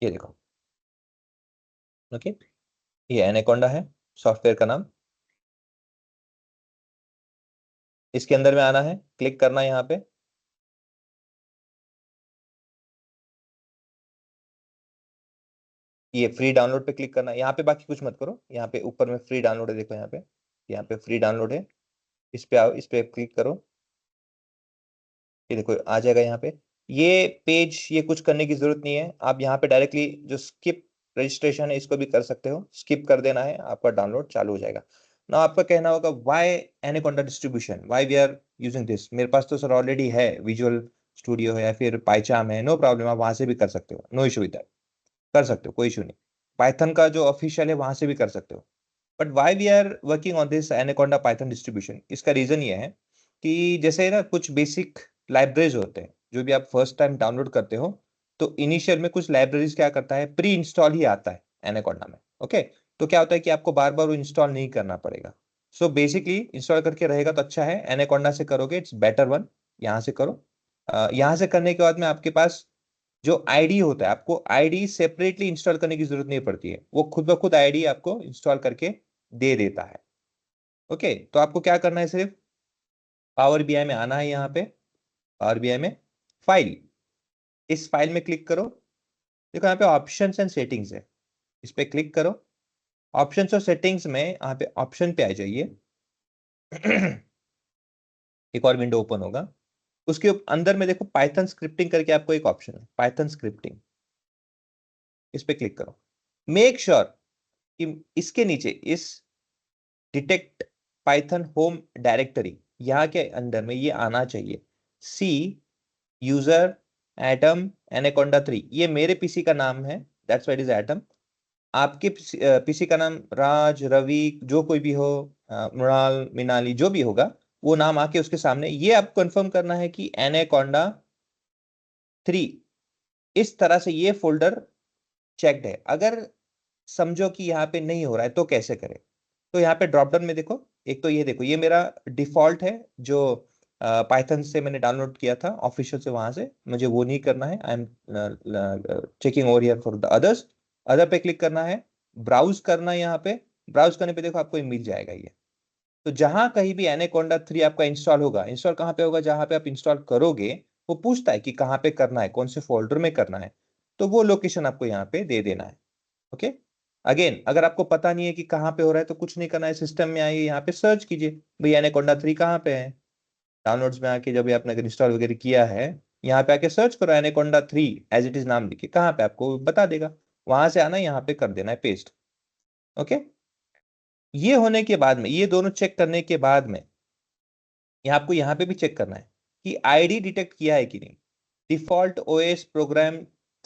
ये देखो। ओके, ये एनाकोंडा है सॉफ्टवेयर का नाम। इसके अंदर में आना है, क्लिक करना है यहाँ पे, ये फ्री डाउनलोड पे क्लिक करना है। यहाँ पे बाकी कुछ मत करो, यहाँ पे ऊपर में फ्री डाउनलोड है, देखो यहाँ पे फ्री डाउनलोड है। इस पे आओ, इस पे क्लिक करो, ये देखो आ जाएगा यहाँ पे। ये पेज, ये कुछ करने की जरूरत नहीं है, आप यहाँ पे डायरेक्टली जो स्किप रजिस्ट्रेशन है इसको भी कर सकते हो, स्किप कर देना है, आपका डाउनलोड चालू हो जाएगा ना। आपका कहना होगा why Anaconda distribution, why we are using this, मेरे पास तो सर ऑलरेडी है, विजुअल स्टूडियो है या फिर पाइचाम है, नो प्रॉब्लम, आप वहां से भी कर सकते हो, नो इशू विद दैट, कर सकते हो, कोई इशू नहीं। पाइथन का जो ऑफिशियल है वहां से भी कर सकते हो। But why we are working on this Anaconda Python distribution, इसका रीजन ये है कि जैसे ना कुछ बेसिक लाइब्रेरीज होते हैं, जो भी आप फर्स्ट टाइम डाउनलोड करते हो, तो इनिशियल में कुछ लाइब्रेरीज क्या करता है, प्री इंस्टॉल ही आता है एनाकोंडा में। ओके, तो क्या होता है कि आपको बार बार वो इंस्टॉल नहीं करना पड़ेगा। सो बेसिकली इंस्टॉल करके रहेगा तो अच्छा है, एनाकोंडा से करोगे इट्स बेटर वन। यहाँ से करो, यहाँ से करने के बाद में आपके पास जो आईडी होता है, आपको आईडी सेपरेटली इंस्टॉल करने की जरूरत नहीं पड़ती है, वो खुद ब खुद आईडी आपको इंस्टॉल करके दे देता है। ओके, तो आपको क्या करना है, सिर्फ पावर बीआई में आना है, यहाँ पे पावर बीआई में फाइल, इस फाइल में क्लिक करो। देखो यहाँ पे ऑप्शंस एंड सेटिंग्स है, इस पे क्लिक करो। ऑप्शंस और सेटिंग्स में यहाँ पे ऑप्शन पे आ जाइए। एक और विंडो ओपन होगा, उसके अंदर में देखो पाइथन स्क्रिप्टिंग करके आपको एक ऑप्शन है, पाइथन स्क्रिप्टिंग, इस पे क्लिक करो। मेक श्योर कि इसके नीचे, इस डिटेक्ट पाइथन होम डायरेक्टरी, यहाँ के अंदर में ये आना चाहिए, सी यूजर एटम एनाकोंडा 3, ये मेरे पीसी का नाम है, that's why it is atom. आपके पीसी का नाम राज, रवि, जो कोई भी हो, मृणाल, मिनाली, जो भी होगा, वो नाम आके उसके सामने, ये आपको कंफर्म करना है कि एनाकोंडा 3 इस तरह से ये फोल्डर चेक्ड है। अगर समझो कि यहाँ पे नहीं हो रहा है तो कैसे करें? तो यहाँ पे ड्रॉप डाउन में देखो, एक तो ये देखो, ये मेरा डिफॉल्ट है जो पाइथन से मैंने डाउनलोड किया था ऑफिशियल से, वहां से मुझे वो नहीं करना है। I am checking over here for the others. Other पे क्लिक करना है, ब्राउज करना है। यहाँ पे ब्राउज करने पे देखो आपको ये मिल जाएगा ये। तो जहां कहीं भी एनाकोंडा 3 आपका इंस्टॉल होगा, इंस्टॉल कहाँ पे होगा, जहां पे आप इंस्टॉल करोगे वो पूछता है कि कहाँ पे करना है, कौन से फोल्डर में करना है, तो वो लोकेशन आपको यहाँ पे दे देना है। ओके। अगेन अगर आपको पता नहीं है कि कहाँ पे हो रहा है तो कुछ नहीं करना है, सिस्टम में आइए, यहाँ पे सर्च कीजिए भाई एनाकोंडा 3 कहाँ पे है। डाउनलोड्स में आके जब भी आपने अगर इंस्टॉल वगैरह किया है, यहाँ पे आके सर्च करो एनाकोंडा 3 एज इट इज नाम लिखिए, कहाँ पे आपको बता देगा। वहां से आना, यहाँ पे कर देना है पेस्ट। ओके। ये होने के बाद में, ये दोनों चेक करने के बाद में, ये आपको यहाँ पे भी चेक करना है कि आईडी डिटेक्ट किया है कि नहीं। Default OS program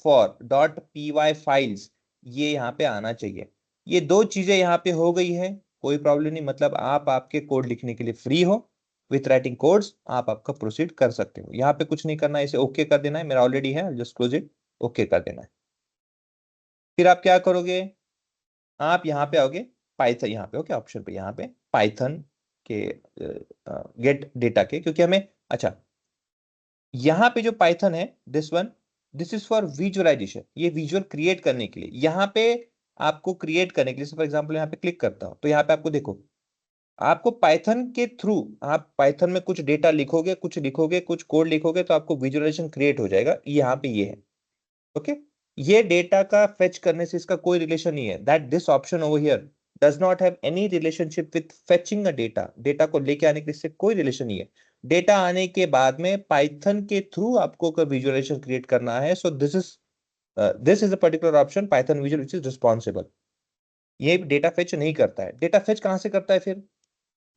for dot P Y files, ये यहाँ पे आना चाहिए। ये दो चीजें यहाँ पे हो गई है, कोई प्रॉब्लम नहीं, मतलब आप आपके कोड लिखने के लिए फ्री हो। विथ राइटिंग कोड्स आप आपका प्रोसीड कर सकते हो। यहाँ पे कुछ नहीं करना है, इसे ओके कर देना है, मेरा ऑलरेडी है, जस्ट क्लोज इट, ओके कर देना है। फिर आप क्या करोगे, आप यहाँ पे आओगे पाइथन, यहाँ पे ओके ऑप्शन पे, यहाँ पे पाइथन के गेट डेटा के, क्योंकि हमें, अच्छा यहाँ पे जो पाइथन है this one, this is for visualization, ये विजुअल क्रिएट करने के लिए। यहाँ पे आपको क्रिएट करने के लिए, फॉर एग्जांपल यहाँ पे क्लिक करता हूँ तो यहाँ पे आपको देखो, आपको पाइथन के थ्रू, आप पाइथन में कुछ डेटा लिखोगे, कुछ लिखोगे, कुछ कोड लिखोगे तो आपको विजुअलाइजेशन क्रिएट हो जाएगा। यहाँ पे ये है। ओके। ये डेटा का फेच करने से इसका कोई रिलेशन नहीं है, that this option over here does not have any relationship with fetching a data. Data को लेके आने के इससे कोई रिलेशन नहीं है। डेटा आने के बाद में पाइथन के थ्रू आपको विजुअलाइजेशन क्रिएट करना है। So this is a particular option Python visual which is responsible. ये डेटा फेच नहीं करता है। डेटा फेच कहां से करता है फिर?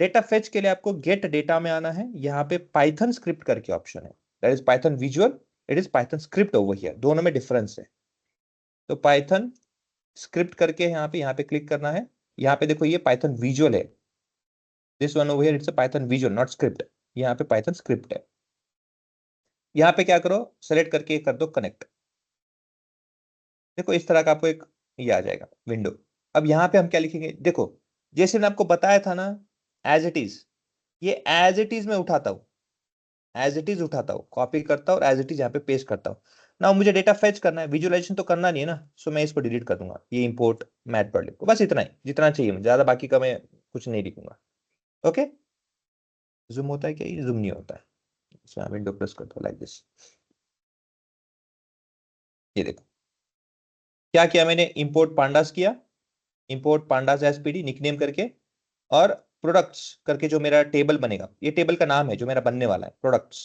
डेटा फेच के लिए आपको गेट डेटा में आना है, यहाँ पे पाइथन स्क्रिप्ट करके ऑप्शन है, that is Python visual, it is Python script over here, दोनों में डिफरेंस है। तो पाइथन स्क्रिप्ट करके यहाँ पे क्लिक करना है। यहाँ पे देखो ये पाइथन विजुअल है, this one over here it's a Python visual not script. यहाँ पे पाइथन स्क्रिप्ट है। यहाँ पे क्या करो, सेलेक्ट करके कर दो कनेक्ट। देखो इस तरह का आपको एक ये आ जाएगा विंडो। अब यहाँ पे हम क्या लिखेंगे, देखो जैसे मैंने आपको बताया था ना, एज इट इज, ये एज इट इज मैं उठाता हूँ, एज इट इज उठाता हूँ, कॉपी करता हूँ और एज इट इज यहाँ पे पेस्ट करता हूँ ना। मुझे डेटा फेच करना है, विजुअलाइजेशन तो करना नहीं है ना, सो मैं इसको डिलीट कर दूंगा, ये इंपोर्ट मैटप्लॉटलिब को, बस इतना ही जितना चाहिए मुझे, ज्यादा बाकी का मैं कुछ नहीं लिखूंगा। ओके। जूम होता है क्या? ये जूम नहीं होता है। अच्छा विंडो प्रेस करता हूँ लाइक दिस। ये देखो क्या किया मैंने, इंपोर्ट पांडास किया, इंपोर्ट पांडास एसपीडी निकनेम करके, और प्रोडक्ट्स करके जो मेरा टेबल बनेगा, ये टेबल का नाम है जो मेरा बनने वाला है प्रोडक्ट्स।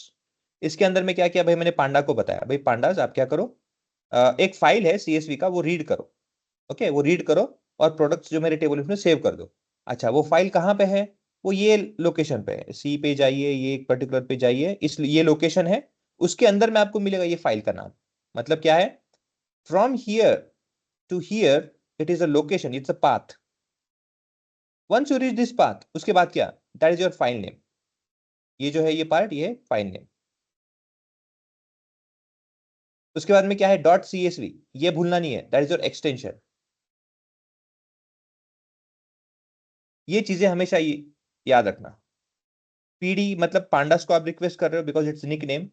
इसके अंदर में क्या किया भाई, मैंने पांडा को बताया भाई पांडास आप क्या करो, एक फाइल है सीएसवी का, वो रीड करो। ओके, वो रीड करो और प्रोडक्ट्स जो मेरे टेबल उसमें सेव कर दो। अच्छा वो फाइल कहाँ पे है, वो ये लोकेशन पे है, सी पे जाइए, ये एक पर्टिकुलर पे जाइए, इस ये लोकेशन है, उसके अंदर में आपको मिलेगा ये फाइल का नाम। मतलब क्या है, from here to here it is a location, it's a path. Once you reach this path, उसके बाद क्या, that is your file name. ये जो है ये पार्ट, ये फाइल नेम। उसके बाद में क्या है, डॉट सीएसवी, ये भूलना नहीं है, दैट इज योर एक्सटेंशन। ये चीजें हमेशा याद रखना। पीडी मतलब पांडास को आप रिक्वेस्ट कर रहे हो because it's nick name.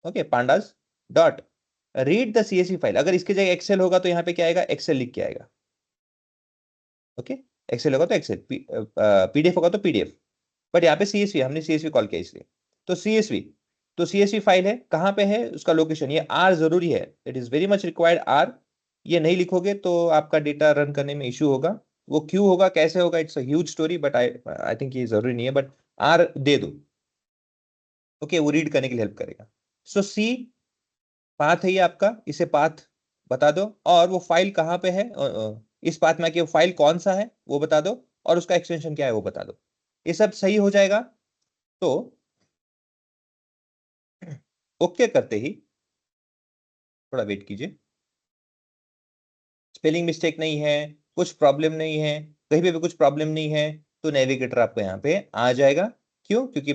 Okay, pandas dot read the CSV file. अगर इसके जगह एक्सेल होगा तो यहाँ पे क्या आएगा, एक्सेल लिख के आएगा। ओके, एक्सेल होगा तो एक्सेल, पीडीएफ होगा तो पीडीएफ, बट यहाँ पे सीएसवी, हमने सीएसवी कॉल किया इसलिए। तो सीएसवी, तो सीएसवी फाइल है, कहाँ पे है उसका लोकेशन, ये आर जरूरी है, it is very much required R. ये नहीं लिखोगे तो आपका डेटा रन करने में इशू होगा। वो क्यों होगा, कैसे होगा, it's a huge story, but I I think ये जरूरी नहीं है, बट आर दे दो। ओके, वो रीड करने के लिए हेल्प करेगा। सो सी पाथ है ये आपका, इसे पाथ बता दो, और वो फाइल कहाँ पे है, इस पाथ में आके वो फाइल कौन सा है वो बता दो, और उसका एक्सटेंशन क्या है वो बता दो। ये सब सही हो जाएगा तो ओके करते ही, थोड़ा वेट कीजिए, स्पेलिंग मिस्टेक नहीं है, कुछ प्रॉब्लम नहीं है, कहीं पे भी कुछ प्रॉब्लम नहीं है, तो नेविगेटर आपको यहाँ पे आ जाएगा। क्यों? क्योंकि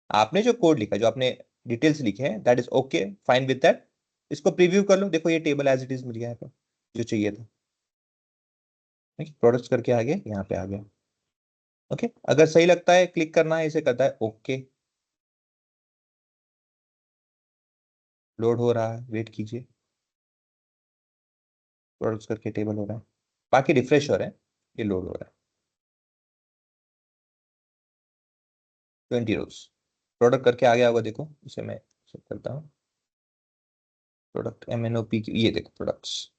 आपने जो कोड लिखा, जो आपने डिटेल्स लिखे हैं, that is okay fine with that. इसको प्रीव्यू कर लो, देखो ये टेबल एज इट इज मिल गया है। जो चाहिए था। प्रोडक्ट्स करके आ गया, यहाँ पे आ गया। ओके, अगर सही लगता है क्लिक करना है, इसे करता है ओके। लोड हो रहा है, वेट कीजिए। प्रोडक्ट्स करके टेबल हो रहा है, बाकी रिफ्रेश हो रहे हैं, ये लोड हो रहा है। 20 रोज प्रोडक्ट करके आ गया होगा, देखो इसे मैं चेक करता हूँ। प्रोडक्ट MNOP की, ये देखो प्रोडक्ट्स।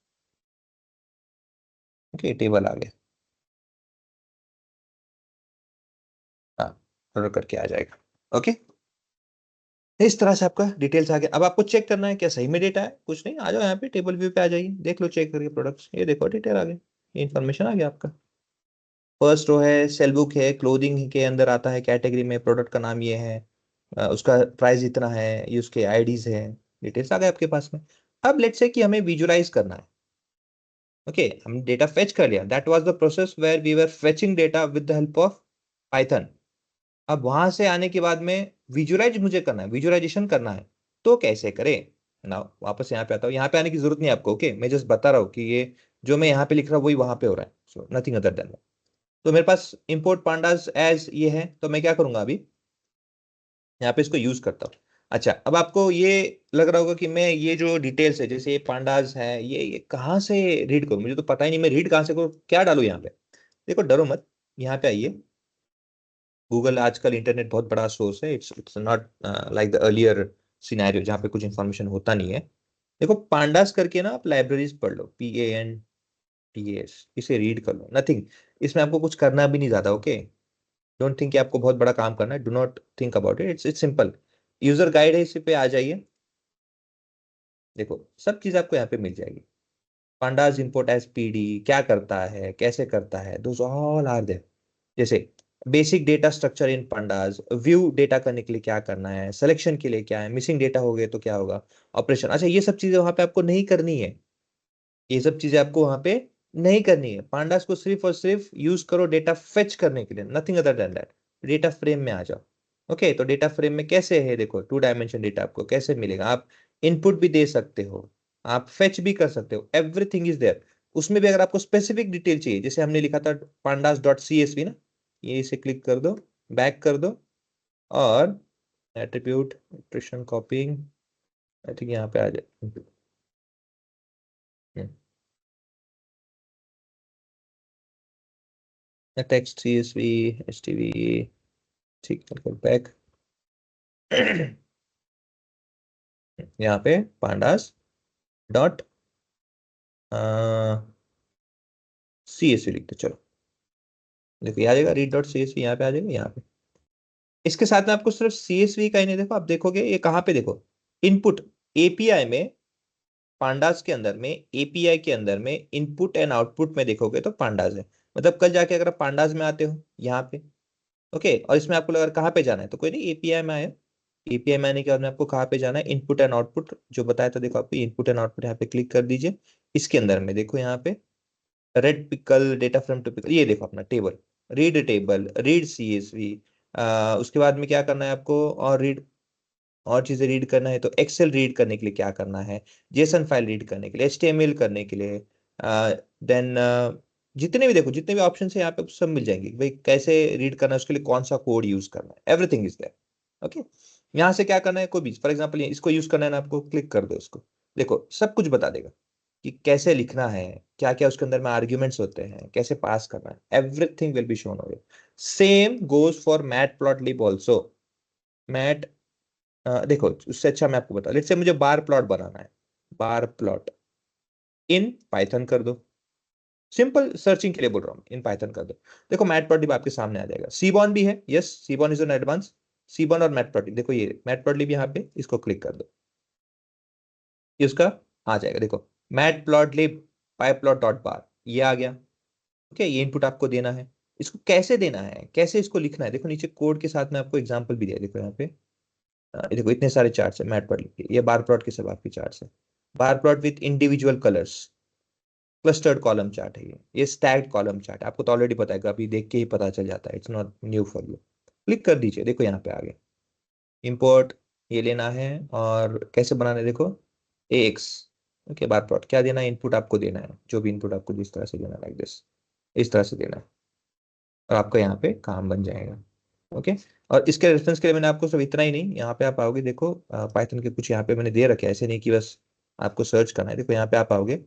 ओके, टेबल आ गया। हाँ, प्रोडक्ट करके आ जाएगा। ओके, इस तरह से आपका डिटेल्स आ गया। अब आपको चेक करना है क्या सही में डेटा है, कुछ नहीं, आ जाओ यहाँ पे टेबल व्यू पे आ जाइए, देख लो चेक करके प्रोडक्ट्स, ये देखो डिटेल आ गया, ये इन्फॉर्मेशन आ गया आपका। फर्स्ट रो है, सेल बुक है, क्लोथिंग के अंदर आता है कैटेगरी में, प्रोडक्ट का नाम ये है, उसका प्राइस इतना है, ये उसके आईडीज है, डिटेल्स आ गए आपके पास में। अब लेट्स से कि हमें विजुलाइज करना है। ओके, हम डेटा फेच कर लिया, that was the process where we were fetching data with the help of Python. अब वहां से आने के बाद में विजुलाइज मुझे करना है, विजुअलाइजेशन करना है, तो कैसे करें ना। वापस यहाँ पे आता हूँ, यहाँ पे आने की जरूरत नहीं है आपको। ओके, मैं जस्ट बता रहा हूँ कि ये जो मैं यहाँ पे लिख रहा हूँ वही वहां पे हो रहा है, सो नथिंग अदर देन। तो मेरे पास इंपोर्ट पांडास एज ये है, तो मैं क्या करूंगा अभी, यहाँ पे इसको यूज करता हूँ। अच्छा, अब आपको ये लग रहा होगा कि मैं ये जो डिटेल्स है, जैसे ये पांडास है, ये कहाँ से रीड करूँ, मुझे तो पता ही नहीं, मैं रीड कहाँ से करूँ, क्या डालू यहाँ पे। देखो डरो मत, यहाँ पे आइए। गूगल आजकल इंटरनेट बहुत बड़ा सोर्स है, it's it's not like the earlier scenario जहाँ पे कुछ इंफॉर्मेशन होता नहीं है। देखो पांडास करके ना आप लाइब्रेरीज पढ़ लो, PANDAS, इसे रीड कर लो, नथिंग। इसमें आपको कुछ करना भी नहीं ज्यादा। ओके, डोंट थिंक कि आपको बहुत बड़ा काम करना है, do not think about it, it's simple. User guide है, इसी पे आ जाइए। देखो सब चीज आपको यहाँ पे मिल जाएगी। पांडास इंपोर्ट एज PD क्या करता है, कैसे करता है, दोस ऑल आर देयर। जैसे basic data structure in pandas, view data करने के लिए क्या करना है, सिलेक्शन के लिए क्या है, मिसिंग डेटा हो गए तो क्या होगा, ऑपरेशन। अच्छा, ये सब चीजें वहां पे आपको नहीं करनी है, ये सब चीजें आपको वहां पे नहीं करनी है। पांडास को सिर्फ और सिर्फ यूज करो डेटा फेच करने के लिए, nothing other than that. Data frame में आ जाओ। ओके, तो डेटा फ्रेम में कैसे है, देखो 2 डायमेंशन डेटा आपको कैसे मिलेगा, आप इनपुट भी दे सकते हो, आप फेच भी कर सकते हो, एवरीथिंग इज देयर। उसमें भी अगर आपको स्पेसिफिक डिटेल चाहिए, जैसे हमने लिखा था pandas.csv ना, ये इसे क्लिक कर दो, बैक कर दो, और एट्रीब्यूट न्यूट्रिशन कॉपिंग, आई थिंक यहाँ पे आ जाए। टेक्स्ट CSV HTV, ठीक है, बैक। यहाँ पे pandas CSV लिखते, चलो देखो ये आ जाएगा, read.csv यहाँ पे आ जाएगा, यहाँ पे। इसके साथ में आपको सिर्फ CSV का ही नहीं, देखो आप देखोगे ये कहाँ पे, देखो इनपुट API में, पांडास के अंदर में, API के अंदर में इनपुट एंड आउटपुट में देखोगे तो पांडास है। मतलब कल जाके अगर आप पांडास में आते हो यहाँ पे, ओके, और इसमें आपको लगा कहाँ पे जाना है, तो कोई नहीं, API में आए। API में आने के बाद में आपको कहाँ पे जाना है, इनपुट एंड आउटपुट जो बताया था, देखो आपको इनपुट एंड आउटपुट यहाँ पे क्लिक कर दीजिए। इसके अंदर में देखो यहाँ पे read pickle, data frame to pickle, ये देखो अपना टेबल, रीड CSV। उसके बाद में क्या करना है आपको, और चीजें रीड करना है, तो एक्सेल रीड करने के लिए क्या करना है, जेसन फाइल रीड करने के लिए, HTML करने के लिए, देन जितने भी देखो, जितने भी ऑप्शन है यहाँ पे सब मिल जाएंगे, भाई कैसे रीड करना है, उसके लिए कौन सा कोड यूज करना है, एवरीथिंग इज देयर। ओके, यहाँ से क्या करना है, कोई भी फॉर एग्जाम्पल इसको यूज करना है ना आपको, क्लिक कर दो इसको, देखो सब कुछ बता देगा कि कैसे लिखना है, क्या क्या उसके अंदर में आर्ग्यूमेंट्स होते हैं, कैसे पास करना है, everything will be shown over. Same goes for matplotlib also. Mat देखो उससे अच्छा मैं आपको बता, लेट्स से मुझे बार प्लॉट बनाना है, बार प्लॉट इन पाइथन कर दो, सिंपल सर्चिंग के लिए बोल रहा हूँ, इन पाइथन कर दो। देखो मैटप्लॉटलिब आपके सामने आ जाएगा, सीबॉन भी है, yes seaborn is an advance. Seaborn और मैटप्लॉटलिब, देखो ये मैटप्लॉटलिब यहाँ पे, इसको क्लिक कर दो, ये उसका आ जाएगा, देखो मैटप्लॉटलिब पाइप्लॉट डॉट बार, ये आ गया। ओके, ये इनपुट आपको देना है, इसको कैसे देना है, कैसे इसको लिखना है, देखो नीचे कोड के साथ में आपको एग्जाम्पल भी दिया है, देखो यहाँ पे। ये देखो इतने सारे चार्ट्स है मैटप्लॉटलिब के, ये बार प्लॉट के सब आपके चार्ट्स है, bar plot with individual colours, clustered column chart है ये स्टैक्ड कॉलम चार्ट, आपको तो ऑलरेडी पता है, अभी देख के ही पता चल जाता है, it's not new for you. Click कर दीजिए, देखो यहाँ पे आ गया, इंपोर्ट ये लेना है, और कैसे बनाना है देखो, AX, ओके, बार प्लॉट क्या देना है, इनपुट आपको देना है, जो भी इनपुट आपको जिस तरह से देना है, लाइक दिस, इस तरह से देना है, और आपका यहाँ पे काम बन जाएगा। ओके, और इसके रेफरेंस के लिए मैंने आपको सब इतना ही नहीं, यहाँ पे आप आओगे, देखो पाइथन के कुछ यहाँ पे मैंने दे रखे हैं, ऐसे नहीं कि बस आपको सर्च करना है। देखो यहाँ पे आप आओगे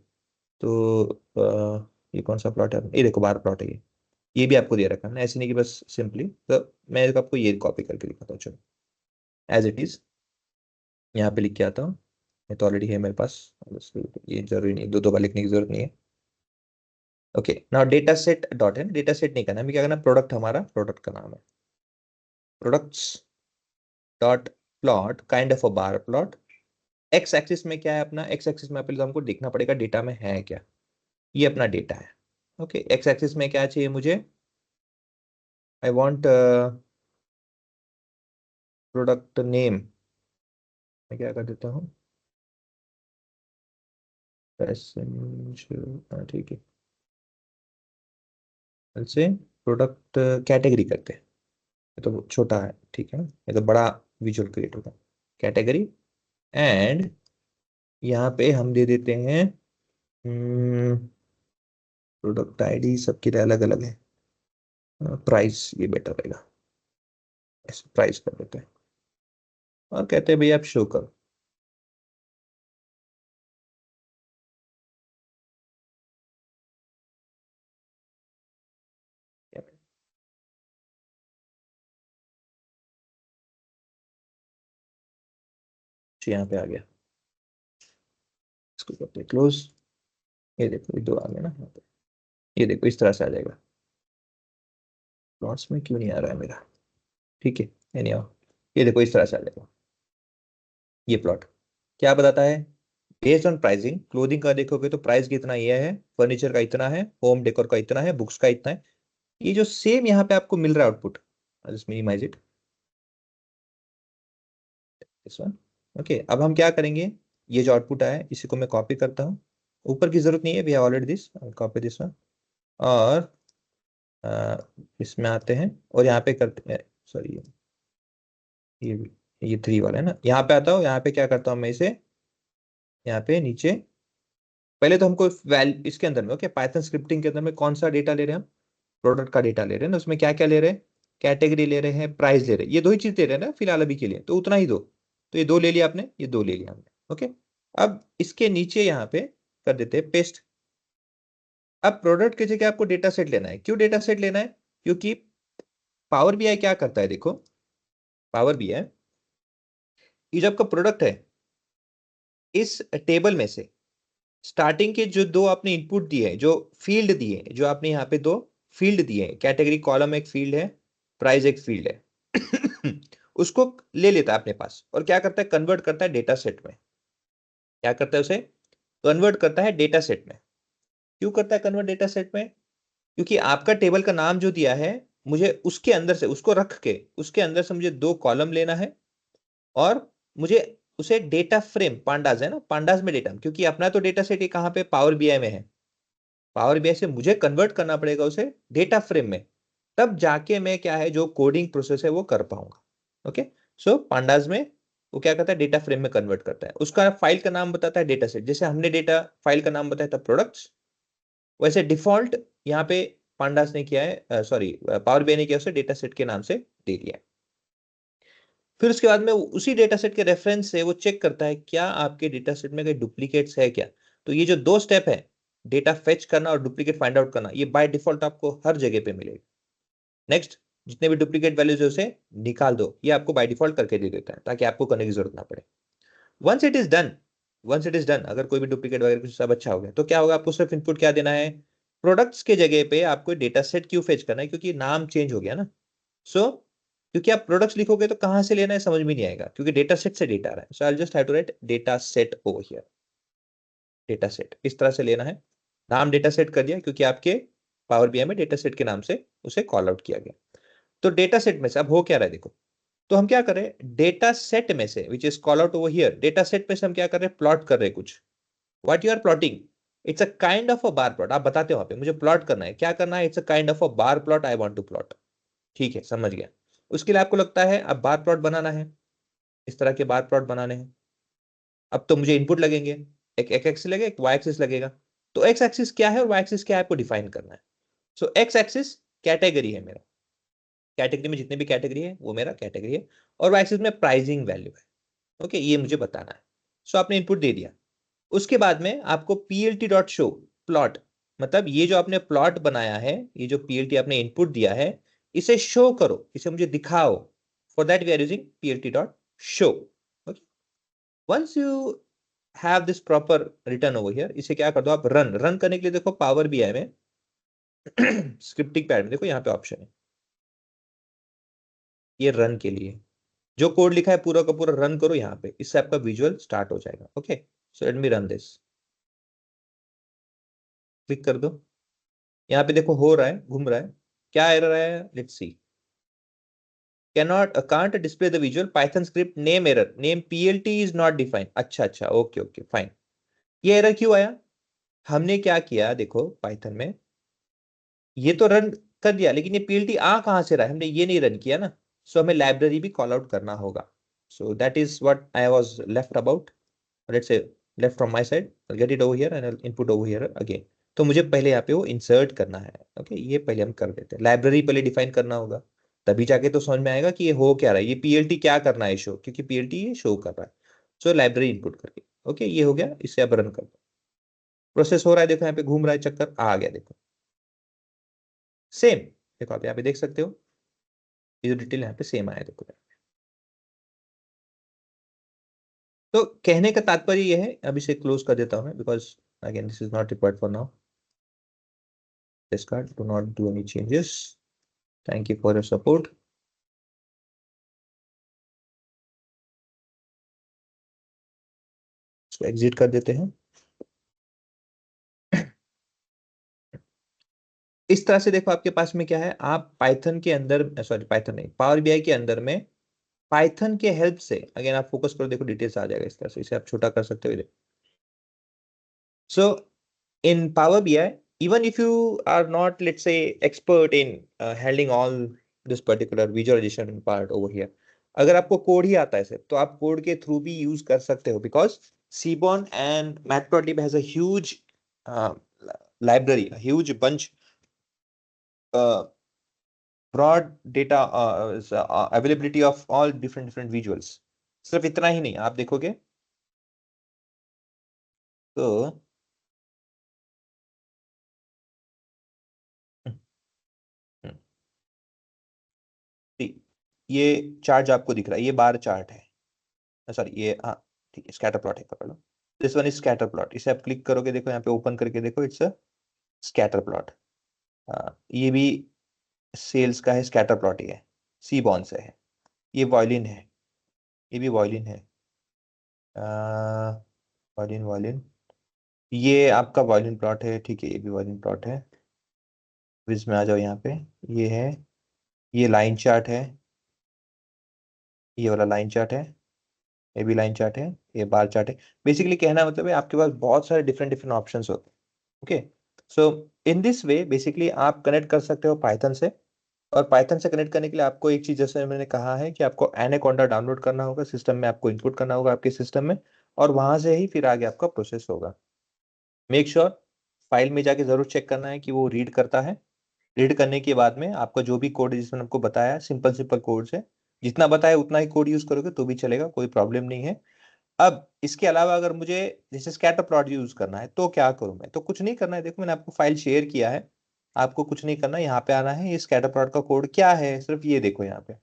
तो ये कौन सा प्लॉट है, ये देखो बार प्लॉट है, ये भी आपको दे रखा है ना, ऐसे नहीं कि बस सिंपली, तो मैं आपको ये कॉपी करके दिखाता हूँ, चलो एज इट इज यहाँ पे लिख के आता हूँ, ये तो ऑलरेडी है मेरे पास, बस ये जरूरी नहीं, दो दो बार लिखने की जरूरत नहीं है। Okay, now data set dot है, डेटा सेट नहीं करना, हमें क्या करना, प्रोडक्ट, हमारा प्रोडक्ट का नाम है, products dot plot kind of a bar plot. X axis में क्या है अपना, एक्स एक्सिस में पहले तो हमको देखना पड़ेगा डेटा में है क्या, ये अपना डेटा है। ओके, एक्स एक्सिस में क्या चाहिए मुझे, आई वांट प्रोडक्ट नेम, मैं क्या कर देता हूँ, पैसेंजर, ठीक है, से प्रोडक्ट कैटेगरी करते हैं, ये तो छोटा है, ठीक है ना, ये तो बड़ा विजुअल क्रिएट होगा, कैटेगरी, एंड यहाँ पे हम दे देते हैं प्रोडक्ट आईडी, सबके लिए अलग अलग है, प्राइस ये बेटर रहेगा, ऐसे प्राइस कर देते हैं, और कहते हैं भैया आप शो करो, यहाँ पे आ गया, इसको करते हैं क्लोज, ये देखो ये दो आ गया ना यहाँ पे, ये देखो इस तरह से आ जाएगा, प्लॉट्स में क्यों नहीं आ रहा है मेरा, ठीक है, नहीं आओ, ये देखो इस तरह से आ जाएगा, ये प्लॉट क्या बताता है, बेस्ड ऑन प्राइसिंग, क्लोथिंग का देखोगे तो प्राइस कितना ये है, फर्नीचर का इतना है, होम डेकोर का इतना है, बुक्स का इतना है, ये जो सेम यहाँ पे आपको मिल रहा है output, minimize it, this one. Okay, अब हम क्या करेंगे, ये जो आउटपुट आया है इसी को मैं कॉपी करता हूँ, ऊपर की जरूरत नहीं है, we have already this, copy this one, और अ, इसमें आते हैं और यहाँ पे करते हैं, सॉरी ये ये थ्री वाला है ना, यहाँ पे आता हूँ, यहाँ पे क्या करता हूँ मैं इसे, यहाँ पे नीचे, पहले तो हमको वैल्यू इसके अंदर में, ओके, पाइथन स्क्रिप्टिंग के अंदर में कौन सा डेटा ले रहे हैं हम, प्रोडक्ट का डेटा ले रहे हैं ना, उसमें क्या क्या ले रहे हैं, कैटेगरी ले रहे हैं, प्राइस ले रहे हैं, ये दो ही चीज दे रहे हैं ना फिलहाल अभी के लिए, तो उतना ही दो, तो ये दो ले लिया आपने, ये दो ले लिया हमने। ओके, अब इसके नीचे यहाँ पे कर देते हैं पेस्ट। अब प्रोडक्ट की जगह आपको डेटा सेट लेना है, क्यों डेटा सेट लेना है, क्योंकि पावर बीआई क्या करता है, देखो पावर बीआई, ये जो आपका प्रोडक्ट है, इस टेबल में से स्टार्टिंग के जो दो आपने इनपुट दिए हैं, जो फील्ड दिए हैं, जो आपने यहाँ पे दो फील्ड दिए हैं, कैटेगरी कॉलम एक फील्ड है, प्राइस एक फील्ड है, उसको ले लेता है अपने पास और क्या करता है, कन्वर्ट करता है डेटा सेट में, क्या करता है उसे, कन्वर्ट करता है डेटा सेट में। क्यों करता है कन्वर्ट डेटा सेट में, क्योंकि आपका टेबल का नाम जो दिया है, मुझे उसके अंदर से उसको रख के उसके अंदर से मुझे दो कॉलम लेना है, और मुझे उसे डेटा फ्रेम, पांडास है ना, पांडास में डेटा, क्योंकि अपना तो डेटा सेट ये कहाँ पे, पावर बीआई में है, पावर बीआई से मुझे कन्वर्ट करना पड़ेगा उसे डेटा फ्रेम में, तब जाके मैं क्या है जो कोडिंग प्रोसेस है वो कर पाऊंगा। ओके, सो पांडास में वो क्या करता है, डेटा फ्रेम में कन्वर्ट करता है, उसका फाइल का नाम बताता है डेटा सेट, जैसे हमने डेटा फाइल का नाम बताया था प्रोडक्ट्स, वैसे डिफॉल्ट यहाँ पे पांडास ने किया है, सॉरी पावर बीआई ने किया, उसे डेटा सेट के नाम से दे दिया है। फिर उसके बाद में उसी डेटा सेट के रेफरेंस से वो चेक करता है क्या आपके डेटा सेट में कोई डुप्लीकेट्स है क्या, तो ये जो दो स्टेप है, डेटा फेच करना और डुप्लीकेट फाइंड आउट करना, ये बाय डिफॉल्ट आपको हर जगह पे मिलेगा। नेक्स्ट, जितने भी डुप्लीकेट वैल्यूज है उसे निकाल दो, ये आपको बाय डिफॉल्ट करके दे देता है ताकि आपको करने की जरूरत ना पड़े। Once it is done, once it is done, अगर कोई भी डुप्लीकेट वगैरह कुछ सब अच्छा हो गया तो क्या होगा, आपको सिर्फ इनपुट क्या देना है, प्रोडक्ट्स के जगह पे आपको डेटा सेट क्यों फेच करना है, क्योंकि नाम चेंज हो गया ना। सो क्योंकि आप प्रोडक्ट्स लिखोगे तो कहां से लेना है समझ में नहीं आएगा, क्योंकि डेटा सेट से डेटा आ रहा है, so I just have to write data set over here, data set इस तरह से लेना है, नाम डेटा सेट कर दिया क्योंकि आपके पावर बीआई में डेटा सेट के नाम से उसे कॉल आउट किया गया। तो डेटा सेट में से अब हो क्या रहा है देखो, तो हम क्या करें, डेटा सेट में से which is call out over here, data set में से हम क्या कर रहे हैं, प्लॉट कर रहे हैं कुछ, what you are plotting, it's a kind of a bar plot, आप बताते हो वहां पे मुझे प्लॉट करना है, क्या करना है, it's a kind of a bar plot I want to plot, ठीक है समझ गया। उसके लिए आपको लगता है अब बार प्लॉट बनाना है, इस तरह के बार प्लॉट बनाने हैं, अब तो मुझे इनपुट लगेंगे, एक एक्स एक्सिस लगेगा, एक वाई एक्सिस लगेगा। तो एक्स एक्सिस क्या है और वाई एक्सिस क्या है आपको डिफाइन करना है। सो एक्स एक्सिस कैटेगरी है मेरा, कैटेगरी में जितने भी कैटेगरी है वो मेरा कैटेगरी है, और वाई एक्सिस में प्राइसिंग वैल्यू है। ओके, ये मुझे बताना है। सो आपने इनपुट दे दिया, उसके बाद में आपको पीएलटी डॉट शो प्लॉट, मतलब ये जो आपने प्लॉट बनाया है, ये जो पीएलटी आपने इनपुट दिया है, इसे शो करो, इसे मुझे दिखाओ। For that we are using PLT dot show. Okay, once you have this proper return over here, इसे क्या कर दो आप, रन। रन करने के लिए देखो पावर बीआई में स्क्रिप्टिंग पैड में देखो यहाँ पे ऑप्शन है, ये रन के लिए जो कोड लिखा है पूरा का पूरा रन करो यहाँ पे, इससे आपका विजुअल स्टार्ट हो जाएगा। Okay, so let me run this, click कर दो। यहाँ पे देखो हो रहा है, घूम रहा है, क्या एरर है, let's see. can't display the visual python script name error, name plt is not defined। अच्छा अच्छा, ओके ओके फाइन। ये एरर क्यों आया, हमने क्या किया देखो पाइथन में, ये तो रन कर दिया, लेकिन ये पीएलटी आ कहां से रहा है, हमने ये नहीं रन किया ना। सो हमें लाइब्रेरी भी कॉल आउट करना होगा। So that is what I was left about, let's say left from my side, get it over here and input over here again. तो मुझे पहले यहाँ पे वो इंसर्ट करना है। ओके, ये पहले हम कर देते हैं, लाइब्रेरी पहले डिफाइन करना होगा, तभी जाके तो समझ में आएगा कि ये हो क्या रहा है, ये पीएलटी क्या करना है शो, क्योंकि पीएलटी ये शो कर रहा है। सो लाइब्रेरी इनपुट करके, ओके ये हो गया, इससे अब रन कर दो। प्रोसेस हो रहा है, देखो यहाँ पे घूम रहा है चक्कर, आ गया देखो सेम। देखो आप यहाँ पे देख सकते हो, ये जो डिटेल यहाँ पे सेम आया देखो। तो कहने का तात्पर्य ये है, अब इसे क्लोज कर देता हूं मैं, because again this is not required for now. discard, do not do any changes, thank you for your support। इसको एग्जिट कर देते हैं। इस तरह से देखो आपके पास में क्या है, आप पाइथन के अंदर, सॉरी पाइथन नहीं, पावर बीआई के अंदर में पाइथन के हेल्प से, अगेन आप फोकस करो देखो डिटेल्स आ जाएगा इस तरह से, इसे आप छोटा कर सकते हो। सो in Power BI, even if you are not, let's say, expert in handling all this particular visualization part over here, अगर आपको कोड ही आता है सिर्फ, तो आप कोड के थ्रू भी यूज कर सकते हो, because Seaborn and Matplotlib has a huge library, a huge bunch, uh, broad data availability of all different visuals। सिर्फ इतना ही नहीं, आप देखोगे तो ये चार्ट जो आपको दिख रहा है, ये बार चार्ट है, सॉरी ये, हाँ ठीक है, स्कैटर प्लॉट है, पकड़ लो। This one is scatter plot, इसे आप क्लिक करोगे, देखो यहाँ पे ओपन करके देखो, इट्स अ स्कैटर प्लॉट। ये भी सेल्स का है स्कैटर प्लॉट, ही है सी बॉन से है। ये वॉयलिन है, ये भी वॉयलिन है, वॉयलिन वॉयलिन, ये आपका वॉयलिन प्लॉट है, ठीक है, ये भी वॉयलिन प्लॉट है। विज में आ जाओ यहाँ पे, ये है, ये लाइन चार्ट है, ये वाला लाइन चार्ट है, ये भी लाइन चार्ट है, ये बार चार्ट है। बेसिकली कहना मतलब है आपके पास बहुत सारे डिफरेंट डिफरेंट ऑप्शंस होते हैं। Okay, so in this way basically आप कनेक्ट कर सकते हो पाइथन से। और पाइथन से कनेक्ट करने के लिए आपको एक चीज, जैसे मैंने कहा है कि आपको एनाकोंडा डाउनलोड करना होगा, सिस्टम में आपको इनपुट करना होगा आपके सिस्टम में, और वहां से ही फिर आगे आपका प्रोसेस होगा। मेक श्योर फाइल में जाके जरूर चेक करना है कि वो रीड करता है। रीड करने के बाद में आपका जो भी कोड है, जिसमें आपको बताया, सिंपल सिंपल कोड है, जितना बताया उतना ही कोड यूज करोगे तो भी चलेगा, कोई प्रॉब्लम नहीं है। अब इसके अलावा अगर मुझे जैसे स्कैटर प्लॉट यूज करना है तो क्या करूं मैं, तो कुछ नहीं करना है, देखो मैंने आपको फाइल शेयर किया है, आपको कुछ नहीं करना है, यहाँ पे आना है, ये स्कैटर प्लॉट का कोड क्या है, सिर्फ ये देखो यहाँ पे।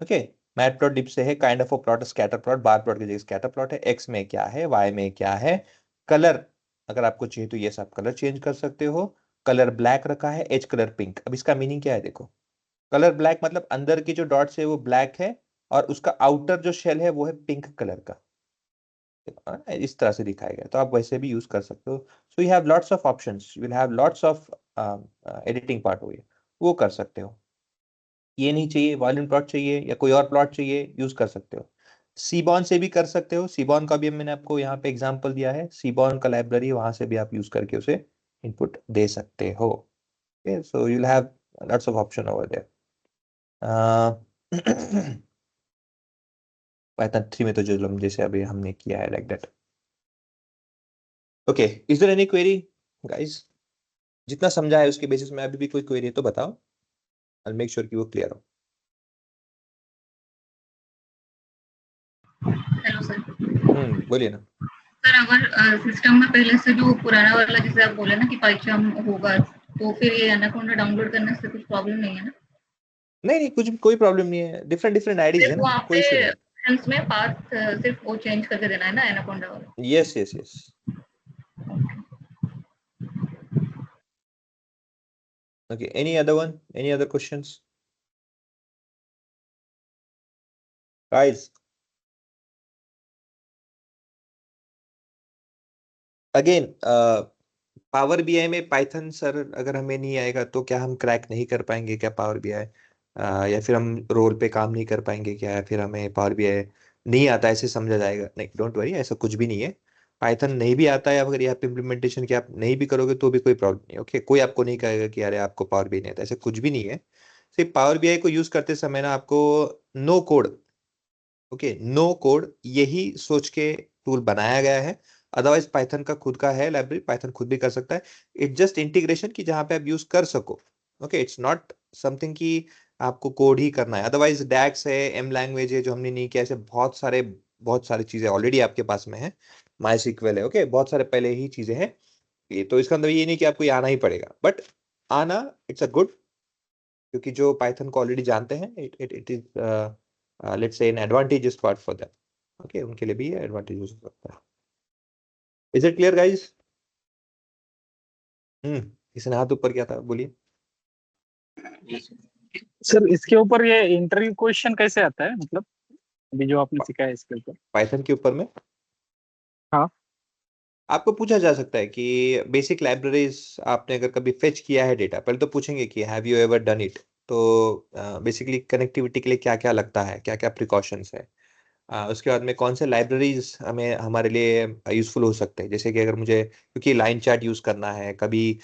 ओके, मैट प्लॉट डिप से है, kind of a plot scatter plot, bar plot की जगह स्कैटर प्लॉट है, एक्स में क्या है, वाई में क्या है, कलर अगर आपको चाहिए तो ये सब कलर चेंज कर सकते हो। कलर ब्लैक रखा है, एज कलर पिंक। अब इसका मीनिंग क्या है देखो, कलर ब्लैक मतलब अंदर की जो डॉट्स है वो ब्लैक है, और उसका आउटर जो शेल है वो है पिंक कलर का। इस तरह से दिखाया गया, तो आप वैसे भी यूज कर सकते हो। So you have lots of options, you will have lots of editing part हो गया, वो कर सकते हो। ये नहीं चाहिए, वॉल्यूम प्लॉट चाहिए या कोई और प्लॉट चाहिए, यूज कर सकते हो। सीबॉन से भी कर सकते हो, सीबॉन का भी मैंने आपको यहाँ पे एग्जांपल दिया है, सीबॉन का लाइब्रेरी, वहां से भी आप यूज करके उसे इनपुट दे सकते हो। So you will have lots of option over there. Python 3 में तो जो जैसे अभी हमने किया है like that. Okay, is there any query guys? जितना समझा है उसके बेसिस में अभी भी कोई क्वेरी है तो बताओ, आई मेक श्योर कि वो क्लियर हो। Hello sir. बोलिए ना। सर अगर सिस्टम में पहले से जो पुराना वाला जैसे आप बोले ना कि पाइथन होगा, तो फिर ये एनाकोंडा डाउनलोड करने से कुछ प्रॉब्लम नहीं है ना? नहीं नहीं, कुछ कोई प्रॉब्लम नहीं है, डिफरेंट डिफरेंट आईडीज है सिर्फ ना, वहाँ कोई पे इशू नहीं। ऑप्शंस में पाथ सिर्फ वो चेंज करके देना है ना, एनाकोंडा वाला? Yes yes yes. Okay, any other one, any other questions guys? Again, power BI में पाइथन सर अगर हमें नहीं आएगा तो क्या हम क्रैक नहीं कर पाएंगे क्या पावर बीआई? या फिर हम रोल पे काम नहीं कर पाएंगे क्या, या फिर हमें पावर बीआई नहीं आता ऐसे समझा जाएगा? नहीं, डोंट वरी, ऐसा कुछ भी नहीं है। पाइथन नहीं भी आता है, अगर यहाँ पे इम्प्लीमेंटेशन की आप नहीं भी करोगे तो भी कोई प्रॉब्लम नहीं है। ओके, कोई आपको नहीं कहेगा कि अरे आपको पावर बीआई नहीं आता, ऐसा कुछ भी नहीं है। सिर्फ पावर बीआई को यूज करते समय ना आपको no code, okay, no code यही सोच के टूल बनाया गया है। अदरवाइज पाइथन का खुद का है लाइब्रेरी, पाइथन खुद भी कर सकता है। इट्स जस्ट इंटीग्रेशन की जहां पे आप यूज कर सको। ओके, इट्स नॉट समथिंग कि आपको कोड ही करना है। अदरवाइज डैक्स है, एम लैंग्वेज है जो हमने नहीं किया, ऐसे बहुत सारी चीजें ऑलरेडी आपके पास में है। माई सीक्वल है, ओके, बहुत सारे पहले ही चीजें हैं। ये तो इसका मतलब ये नहीं कि आपको ये आना ही पड़ेगा, बट आना इट्स अ गुड, क्योंकि जो पाइथन को ऑलरेडी जानते हैं, it is let's say an advantages part for them. Okay, उनके लिए भी ये एडवांटेज हो सकता है। Is it clear guys? किसने हाथ ऊपर किया था, बोलिए। सर इसके ऊपर ये इंटरव्यू क्वेश्चन कैसे आता है, मतलब अभी जो आपने सिखाया है इसके ऊपर? पाइथन के ऊपर में हाँ। आपको पूछा जा सकता है कि बेसिक लाइब्रेरीज आपने अगर कभी फेच किया है डेटा, पहले तो पूछेंगे कि have you ever done it. तो बेसिकली कनेक्टिविटी के लिए क्या क्या लगता है, क्या क्या प्रिकॉशंस है। उसके बाद में कौन से लाइब्रेरीज हमें हमारे लिए यूजफुल हो सकते हैं, जैसे कि अगर मुझे, क्योंकि लाइन चार्ट यूज करना है कभी,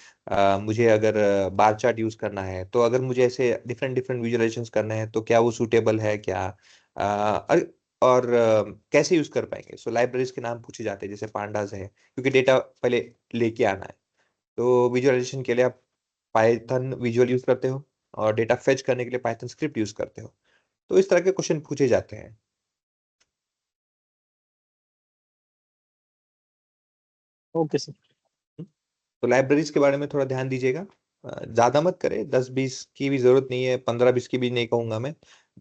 मुझे अगर बार चार्ट यूज करना है, तो अगर मुझे ऐसे डिफरेंट डिफरेंट विजुअलाइजेशंस करने हैं तो क्या वो सूटेबल है क्या, कैसे यूज कर पाएंगे। सो लाइब्रेरीज के नाम पूछे जाते हैं, जैसे पांडास है, क्योंकि डेटा पहले लेके आना है। तो विजुअलाइजेशन के लिए आप पाइथन विजुअल यूज करते हो, और डेटा फेच करने के लिए पाइथन स्क्रिप्ट यूज करते हो। तो इस तरह के क्वेश्चन पूछे जाते हैं। Okay sir. तो लाइब्रेरीज के बारे में थोड़ा ध्यान दीजिएगा। ज्यादा मत करें, 10-20 की भी जरूरत नहीं है, 15-20 की भी नहीं कहूंगा मैं।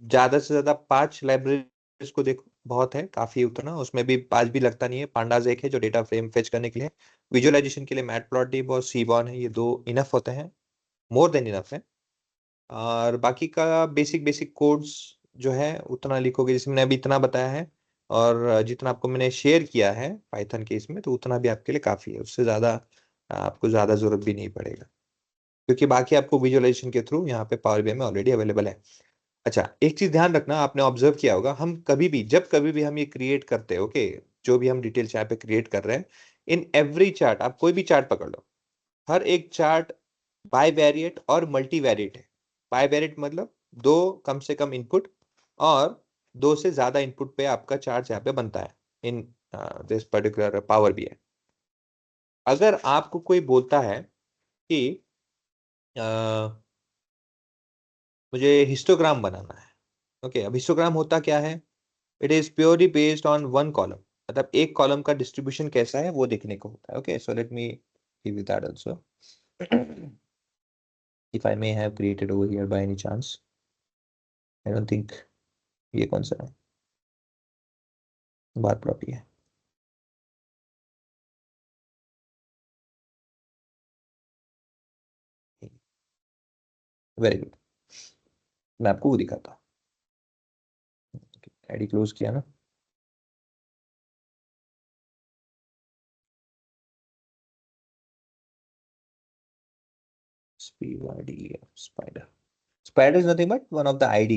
ज्यादा से ज्यादा 5 लाइब्रेरीज को देखो, बहुत है, काफी उतना, उसमें भी 5 भी लगता नहीं है। पांडाज एक है जो डेटा फ्रेम फेच करने के लिए, विजुअलाइजेशन के लिए मैटप्लॉटलिब और सीबॉन है, ये दो इनफ होते हैं, मोर देन इनफ है। और बाकी का बेसिक बेसिक कोड्स जो है उतना लिखोगे, जैसे मैंने अभी इतना बताया है, और जितना आपको मैंने शेयर किया है पाइथन के इसमें, तो उतना भी आपके लिए काफी है। उससे ज्यादा आपको ज्यादा जरूरत भी नहीं पड़ेगा, क्योंकि बाकी आपको विजुअलाइजेशन के थ्रू यहाँ पे पावर बीआई में ऑलरेडी अवेलेबल है। अच्छा, एक चीज ध्यान रखना, आपने ऑब्जर्व किया होगा, हम कभी भी जब कभी भी हम ये क्रिएट करते हैं, ओके, जो भी हम डिटेल्स यहाँ पे क्रिएट कर रहे हैं, इन एवरी चार्ट, आप कोई भी चार्ट पकड़ लो, हर एक चार्ट बाय वेरिएट और मल्टी वेरिएट है। बाय वेरिएट मतलब दो कम से कम इनपुट, और दो से ज्यादा इनपुट पे आपका चार्ट यहाँ पे बनता है in this particular power BI. अगर आपको कोई बोलता है कि मुझे हिस्टोग्राम बनाना है, ओके, अब हिस्टोग्राम होता क्या है? It is purely based on one column, मतलब एक कॉलम का डिस्ट्रीब्यूशन कैसा है वो देखने को होता है। Okay, so let me give you that also, if I may have created over here by any chance. I don't think, ये कौन सा है, बार प्लॉट है। वेरी गुड, मैं आपको वो दिखाता। आईडी क्लोज किया ना। spider, spider is nothing but one of the id।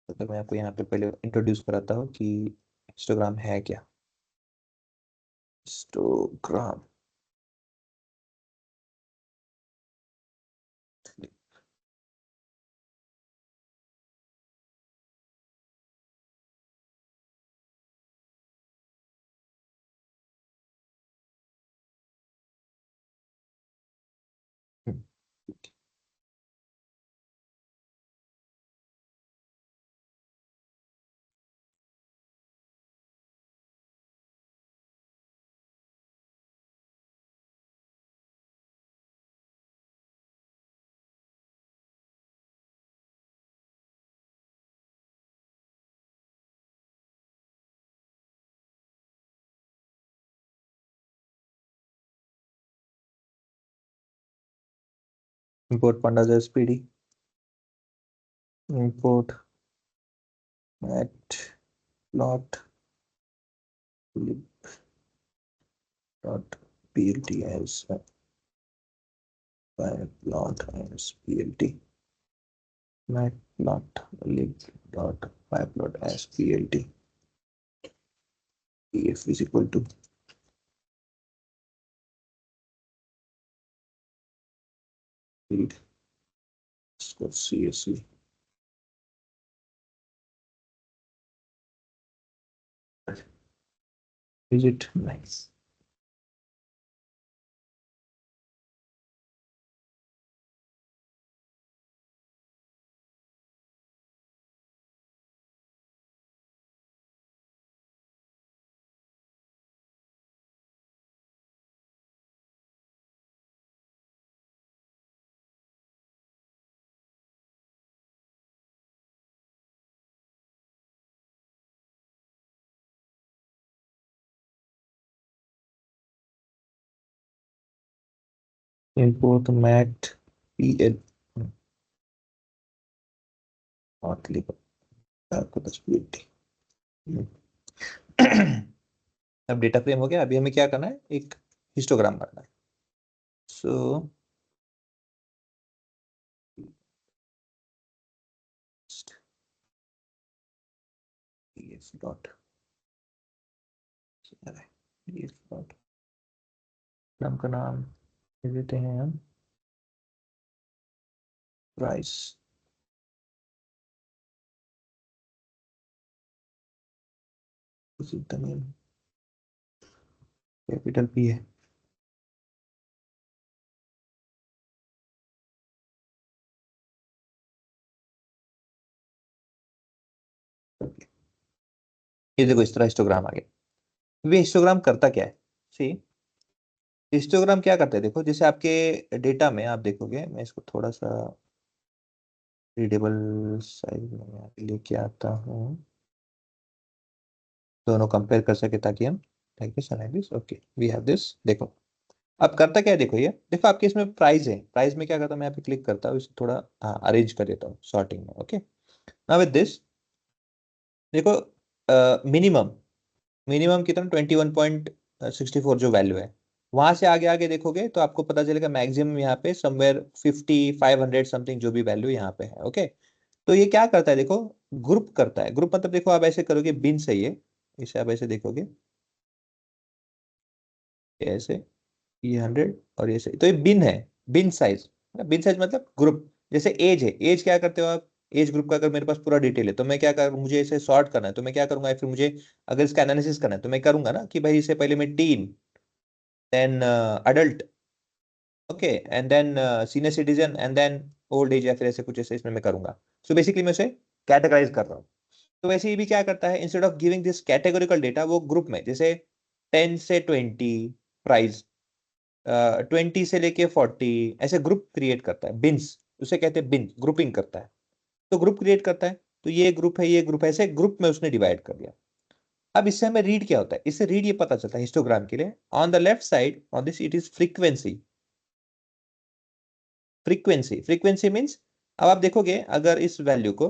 तो मैं आपको यहाँ पे पहले इंट्रोड्यूस कराता हूँ कि हिस्टोग्राम है क्या। Histogram, import pandas as pd, import matplotlib dot plt as plot as plt, matplotlib dot pyplot as plt, pf is equal to read csv. Is it nice? Import matpl matplotlib plt. अब data frame हो गया, अभी हमें क्या करना है, एक histogram करना है. सो डॉट नाम का नाम दे देते हैं हम प्राइस. कैपिटल पी है. ये देखो इस तरह हिस्टोग्राम आ गया. ये हिस्टोग्राम करता क्या है? सी, हिस्टोग्राम क्या करता है, देखो जैसे आपके डेटा में आप देखोगे, मैं इसको थोड़ा सा रीडेबल साइज में यहाँ पे लेके आता हूँ, दोनों कंपेयर कर सके ताकि हम like this like this. Okay, we have this. देखो अब करता क्या है, देखो ये देखो आपके इसमें प्राइस है. प्राइस में क्या करता हूँ, मैं यहाँ पे क्लिक करता हूँ, इसे थोड़ा अरेंज कर देता हूँ सॉर्टिंग में. ओके, नाउ विद दिस देखो मिनिमम मिनिमम कितना 21.64 जो वैल्यू है, वहां से आगे आगे देखोगे तो आपको पता चलेगा मैक्सिमम यहाँ पे समवेयर 50 500 समथिंग जो भी वैल्यू यहाँ पे है. ओके, तो ये क्या करता है, देखो ग्रुप करता है. ग्रुप मतलब देखो आप ऐसे करोगे, बिन सही है, इसे आप ऐसे देखोगे ऐसे, ये 100 और ये सही, तो ये बिन है. बिन साइज, बिन साइज मतलब ग्रुप. जैसे एज है, एज क्या करते हो आप, एज ग्रुप का अगर मेरे पास पूरा डिटेल है तो मैं क्या कर, मुझे इसे सॉर्ट करना है तो मैं क्या करूंगा, या फिर मुझे अगर इसका एनालिसिस करना है तो मैं करूंगा ना कि भाई इसे पहले मैं teen, then adult, okay, and then senior citizen, and then old age, या फिर ऐसे कुछ ऐसे इसमें मैं करूंगा. सो बेसिकली मैं उसे कैटेगराइज कर रहा हूँ. तो वैसे ही भी क्या करता है, instead of giving this categorical data, वो ग्रुप में जैसे 10 से 20 प्राइस, 20 से लेके 40 ऐसे ग्रुप क्रिएट करता है. बिन्स उसे कहते हैं, बिन ग्रुपिंग करता है. तो ग्रुप क्रिएट करता है, तो ये ग्रुप है, ये ग्रुप है, ऐसे ग्रुप में उसने डिवाइड कर दिया. अब इससे हमें रीड क्या होता है, इससे रीड ये पता चलता है हिस्टोग्राम के लिए, on the left side on this it is frequency. Frequency, frequency means, अब आप देखोगे अगर इस वैल्यू को,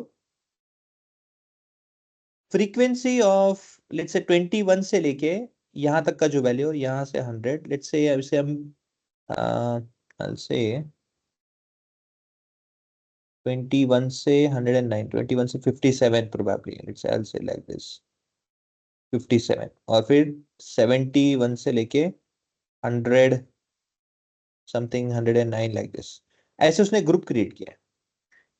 फ्रीक्वेंसी ऑफ लेट्स से 21 से लेके यहां तक का जो वैल्यू, और यहां से 100, लेट्स से इसे हम से 21 से 109, 21 से 57 probably, let's say I'll say like this 57, और फिर 71 से लेके 100 समथिंग 109 लाइक दिस. ऐसे उसने ग्रुप क्रिएट किया है.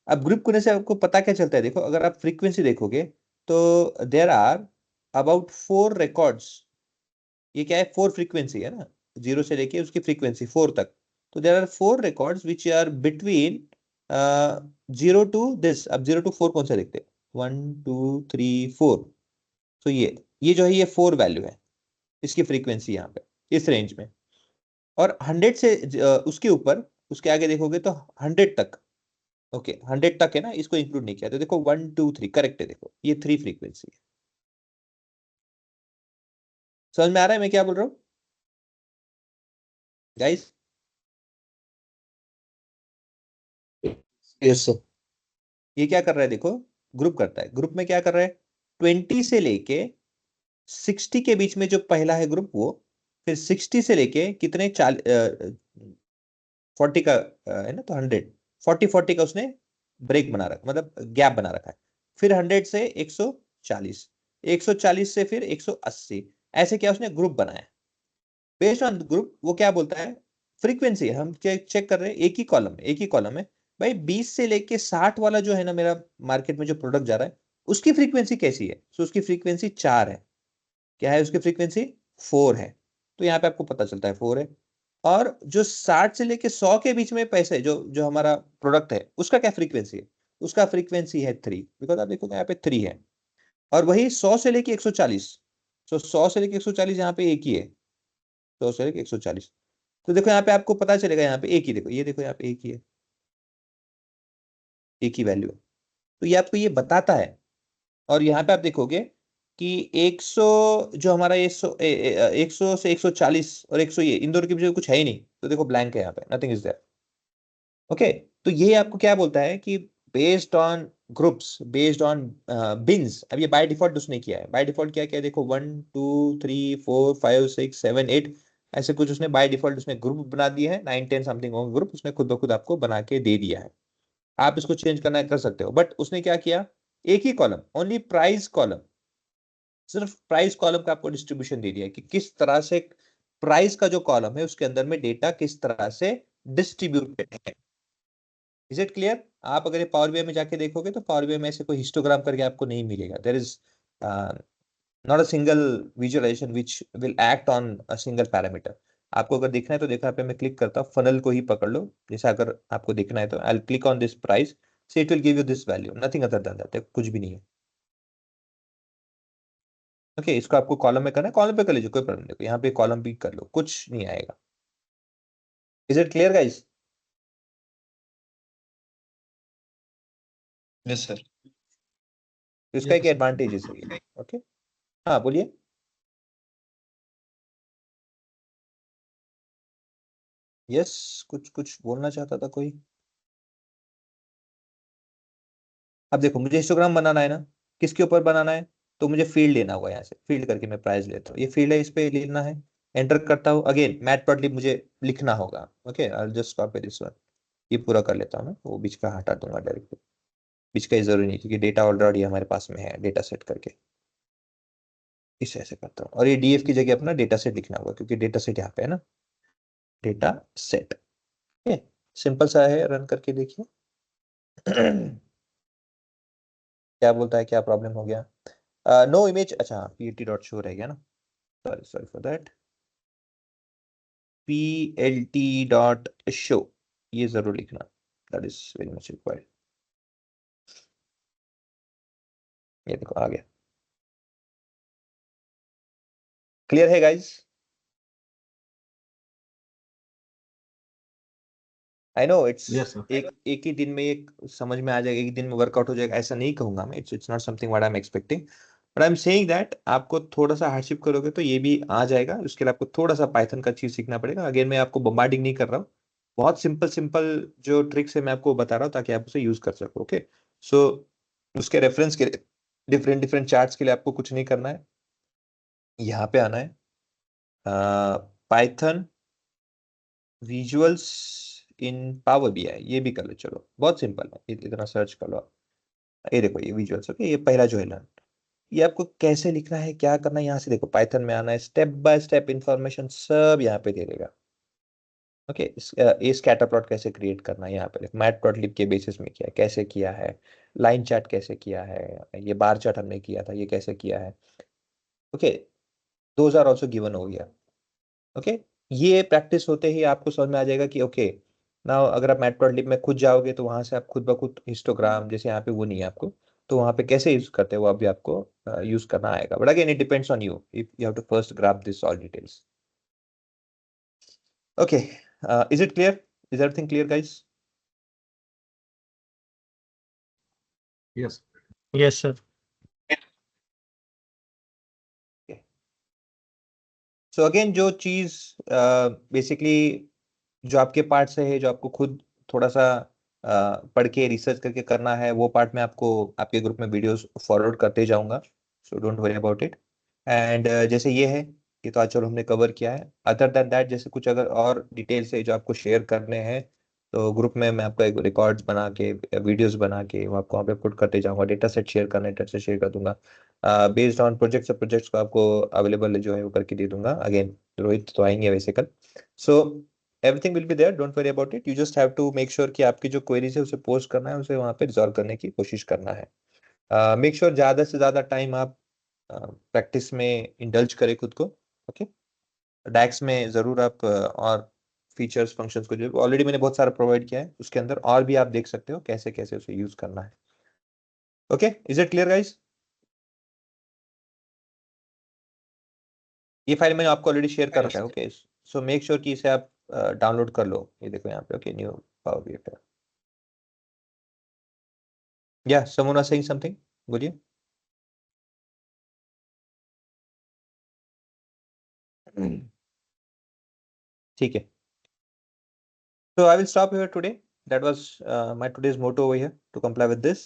अब ग्रुप करने से आपको पता क्या चलता है, देखो अगर आप फ्रीक्वेंसी देखोगे तो देयर आर अबाउट 4 रिकॉर्ड्स. ये क्या है, 4 फ्रीक्वेंसी है ना, 0 से लेके उसकी फ्रीक्वेंसी 4 तक. तो there are 4 records which are between 0 to this. अब 0 टू 4 कौन सा देखते हैं? 1 2 3 4। तो ये जो है ये 4 वैल्यू है इसकी फ्रीक्वेंसी यहाँ पे इस रेंज में। और 100 से उसके ऊपर उसके आगे देखोगे तो 100 तक। ओके 100 तक है ना, इसको इंक्लूड नहीं किया। तो देखो 1 2 3 करेक्ट है। देखो ये 3 फ्रीक्वेंसी है। समझ में आ रहा है मैं क्या बोल रहा हूँ गाइस? Yes sir. ये क्या कर रहा है देखो, ग्रुप करता है। ग्रुप में क्या कर रहा है, 20 से लेके 60 के बीच में जो पहला है ग्रुप वो, फिर 60 से लेके कितने 40 का है ना, तो 100 40 का उसने ब्रेक बना रखा, मतलब गैप बना रखा है। फिर 100 से 140, 140 से फिर 180, ऐसे क्या उसने ग्रुप बनाया। बेस्ड ऑन ग्रुप वो क्या बोलता है, फ्रीक्वेंसी हम चेक कर रहे हैं। एक ही कॉलम है भाई। 20 से लेके 60 वाला जो है ना मेरा मार्केट में जो प्रोडक्ट जा रहा है उसकी फ्रीक्वेंसी कैसी है? तो उसकी फ्रीक्वेंसी 4 है। क्या है उसकी फ्रीक्वेंसी? 4 है। तो यहाँ पे आपको पता चलता है 4 है। और जो 60 से लेके 100 के बीच में पैसे जो जो हमारा प्रोडक्ट है उसका क्या फ्रीक्वेंसी है? उसका फ्रीक्वेंसी है 3, बिकॉज आप देखोगे यहाँ पे 3 है। और वही 100 से लेके 140, तो 100 से लेके 140 यहाँ पे एक ही है। 100 से लेके 140, तो देखो यहाँ पे आपको पता चलेगा यहाँ पे एक ही, देखो ये देखो यहाँ पे एक ही है, एक ही वैल्यू है। तो ये आपको ये बताता है। और यहाँ पे आप देखोगे कि 100 जो हमारा ये 100 से 140 और 100 ये इन दोनों के बीच कुछ है ही नहीं। तो देखो ब्लैंक है यहाँ पे, नथिंग इज देयर। ओके, तो ये आपको क्या बोलता है कि based on groups, based on beans. अब ये बाय डिफॉल्ट उसने किया है। बाय डिफॉल्ट क्या क्या है देखो, 1 2 3 4 5 6 7 8 ऐसे कुछ उसने बाय डिफॉल्ट उसने ग्रुप बना दिए हैं। 9 10 समथिंग होंगे ग्रुप, उसने खुद ब खुद आपको बना के दे दिया है। आप इसको चेंज करना है कर सकते हो, बट उसने क्या किया, एक ही कॉलम, ओनली प्राइस कॉलम, सिर्फ प्राइस कॉलम का आपको डिस्ट्रीब्यूशन दे दिया है कि किस तरह से प्राइस का जो कॉलम है उसके अंदर में डेटा किस तरह से डिस्ट्रीब्यूटेड है। Is it clear? आप अगर पावर बीआई में जाके देखोगे तो पावर बीआई में ऐसे कोई हिस्टोग्राम करके आपको नहीं मिलेगा। There is not a single visualization which will act on a single parameter. आपको अगर देखना है तो देखो यहाँ पे मैं क्लिक करता हूँ, फनल को ही पकड़ लो। जैसे अगर आपको देखना है तो I will click on this price, so it will give you this value, nothing other than that, कुछ भी नहीं है। ओके इसको आपको कॉलम में करना है, कॉलम पे कर लीजिए, कोई प्रॉब्लम नहीं। यहाँ पे कॉलम भी कर लो, कुछ नहीं आएगा। Is it clear guys? Yes sir. तो इसका एक एडवांटेज है ये। ओके हाँ बोलिए। यस कुछ कुछ बोलना चाहता था कोई? अब देखो मुझे हिस्टोग्राम बनाना है ना, किसके ऊपर बनाना है? तो मुझे फील्ड लेना होगा। यहाँ से फील्ड करके मैं प्राइस लेता हूँ, ये फील्ड है, इस पे लेना है। एंटर करता हूँ, अगेन मैटप्लॉटलिब मुझे लिखना होगा। Okay I will just copy this one, ये पूरा कर लेता हूँ मैं, वो बीच का हटा दूंगा डायरेक्ट। बीच का जरूरी नहीं क्योंकि डेटा ऑलरेडी हमारे पास में है डेटा सेट करके। इसे ऐसे करता हूँ, और ये डीएफ की जगह अपना डेटा सेट लिखना होगा क्योंकि डेटा सेट यहाँ पे है ना, डेटा सेट। सिंपल सा है, रन करके देखिए। क्या बोलता है, क्या प्रॉब्लम हो गया? नो इमेज, अच्छा plt डॉट शो रह गया ना, sorry sorry for that. plt dot show ये जरूर लिखना, that is very much required. ये देखो आ गया। क्लियर है guys? I know it's Yes, sir. एक ही दिन में एक समझ में आ जाएगा, एक दिन में वर्कआउट हो जाएगा, ऐसा नहीं कहूंगा मैं। It's not something what I am expecting, but I am saying that आपको थोड़ा सा हार्डशिप करोगे तो ये भी आ जाएगा। उसके लिए आपको थोड़ा सा पाइथन का चीज सीखना पड़ेगा। अगेन मैं आपको बम्बार्डिंग नहीं कर रहा हूँ, बहुत सिंपल सिंपल जो ट्रिक्स है मैं आपको बता रहा हूँ ताकि आप उसे यूज कर सको। ओके सो उसके रेफरेंस के डिफरेंट डिफरेंट चार्ट्स के लिए आपको कुछ नहीं करना है, यहाँ पे आना है, पाइथन विजुअल्स इन पावर बीआई, ये भी कर लो। चलो बहुत सिंपल है, इतना सर्च कर लो आप। ये देखो ये विजुअल्स। ओके ये पहला जो है लर्न, ये आपको कैसे लिखना है क्या करना है, यहाँ से देखो पाइथन में आना है, स्टेप बाय स्टेप इंफॉर्मेशन सब यहाँ पे दे देगा। ओके ये स्कैटर प्लॉट कैसे क्रिएट करना है यहाँ पे देखो, मैटप्लॉटलिब के बेसिस में किया है, कैसे किया है, लाइन चार्ट कैसे किया है, ये बार चार्ट हमने किया था, ये कैसे किया है। Okay those are also given हो गया। ओके ये प्रैक्टिस होते ही आपको समझ में आ जाएगा कि ओके ना, अगर आप मैटप्लॉटलिब में खुद जाओगे तो वहां से आप खुद ब खुद हिस्टोग्राम, जैसे यहाँ पे वो नहीं है आपको, तो वहां पे कैसे यूज करते हैं वो अभी आपको यूज करना आएगा. But again it depends on you, if you have to first grab this all details. Okay, is it clear? Is everything clear guys? Yes. Yes, sir. So again जो चीज बेसिकली जो आपके पार्ट से है, जो आपको खुद थोड़ा सा पढ़ के रिसर्च करके करना है, वो पार्ट मैं आपको आपके ग्रुप में वीडियोस फॉरवर्ड करते जाऊंगा. So don't worry about it. And जैसे ये है, ये तो आज चलो हमने कवर किया है. अदर देन दैट, जैसे कुछ अगर और डिटेल्स है जो आपको शेयर करने हैं, तो ग्रुप में मैं आपका एक रिकॉर्ड्स बना के, वीडियोस बना के वो आपको वहाँ पे पुट करते जाऊंगा. डेटा सेट शेयर करना है, डेटा सेट शेयर कर दूंगा. बेस्ड ऑन प्रोजेक्ट्स को आपको अवेलेबल जो है वो करके दे दूंगा. अगेन रोहित तो आएंगे वैसे कल. So everything will be there, don't worry about it. You just have to make sure कि आपकी जो क्वेरीज है उसे पोस्ट करना है, उसे वहाँ पे रिजॉल्व करने की कोशिश करना है. मेक श्योर ज्यादा से ज्यादा टाइम आप प्रैक्टिस में इंडल्ज करें खुद को. ओके, डैक्स में जरूर आप और फीचर्स फंक्शंस को जो ऑलरेडी मैंने बहुत सारा प्रोवाइड किया है, उसके अंदर और भी आप देख सकते हो कैसे कैसे उसे यूज करना है. Okay, is it clear guys? ये फाइल मैंने आपको ऑलरेडी शेयर कर रखा है. ओके, सो मेक श्योर कि इसे आप डाउनलोड कर लो. ये देखो यहाँ पे. Okay, new power BI. या someone was saying something, बोलिए. ठीक है. So I will stop here today. That was my today's motto over here, to comply with this.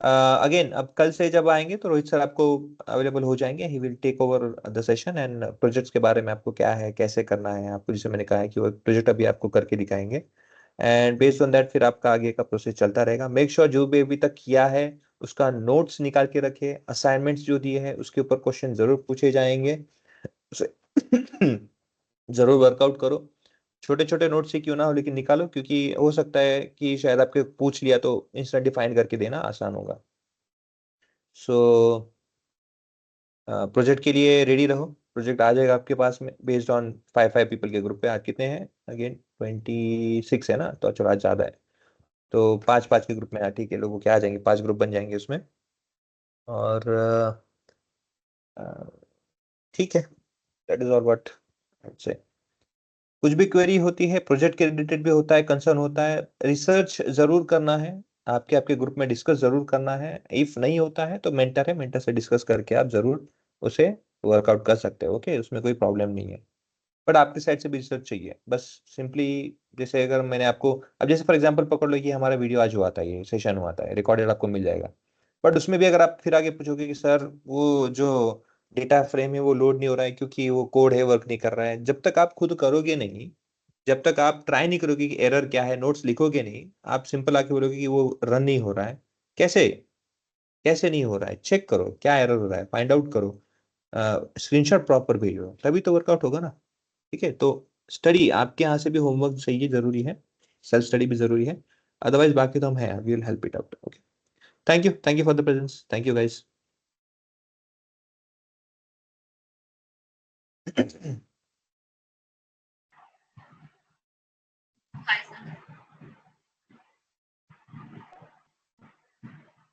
Again, अब कल से जब आएंगे तो रोहित सर आपको अवेलेबल हो जाएंगे. He will take over the session and projects के बारे में आपको क्या है, कैसे करना है आपको, जैसे मैंने कहा है कि वो प्रोजेक्ट अभी आपको करके दिखाएंगे. एंड बेस्ड ऑन दैट फिर आपका आगे का प्रोसेस चलता रहेगा. मेक श्योर जो भी अभी तक किया है उसका नोट्स निकाल के रखे. असाइनमेंट्स जो दिए हैं उसके ऊपर क्वेश्चन जरूर पूछे जाएंगे, उसे जरूर वर्कआउट करो. छोटे छोटे नोट से क्यों ना हो, लेकिन निकालो, क्योंकि हो सकता है कि शायद आपके पूछ लिया तो इंस्टेंट डिफाइन करके देना आसान होगा. सो प्रोजेक्ट के लिए रेडी रहो. प्रोजेक्ट आ जाएगा आपके पास में बेस्ड ऑन 5 पीपल के ग्रुप पे. आज कितने हैं? अगेन 26 है ना, तो चलो आज ज्यादा है, तो 5 के ग्रुप में. ठीक है, लोगों के आ जाएंगे, 5 ग्रुप बन जाएंगे उसमें. और ठीक है, that is all what I would say. कुछ भी क्वेरी होती है, प्रोजेक्ट के रिलेटेड भी होता है, कंसर्न होता है, रिसर्च जरूर करना है, आपके आपके ग्रुप में डिस्कस जरूर करना है. इफ नहीं होता है तो मेंटर है, मेंटर से डिस्कस करके आप जरूर उसे वर्कआउट कर सकते हो. ओके, उसमें कोई प्रॉब्लम नहीं है. बट आपकी साइड से भी रिसर्च चाहिए. बस सिंपली जैसे अगर मैंने आपको अब जैसे फॉर एग्जांपल पकड़ लो कि हमारा वीडियो आज हुआ था, ये सेशन हुआ था, रिकॉर्डेड आपको मिल जाएगा. बट उसमें भी अगर आप फिर आगे पूछोगे कि सर वो जो डेटा फ्रेम है वो लोड नहीं हो रहा है क्योंकि वो कोड है वर्क नहीं कर रहा है, जब तक आप खुद करोगे नहीं, जब तक आप ट्राई नहीं करोगे कि एरर क्या है, नोट्स लिखोगे नहीं, आप सिंपल आके बोलोगे कि वो रन नहीं हो रहा है. कैसे कैसे नहीं हो रहा है? चेक करो क्या एरर हो रहा है, फाइंड आउट करो, स्क्रीनशॉट प्रॉपर भेजो, तभी तो वर्कआउट होगा ना. ठीक है, तो स्टडी आपके यहाँ से भी होमवर्क चाहिए, जरूरी है, सेल्फ स्टडी भी जरूरी है. अदरवाइज बाकी तो हम हैं, we will help it out. Okay, thank you for the presence. Thank you guys. Hi sir.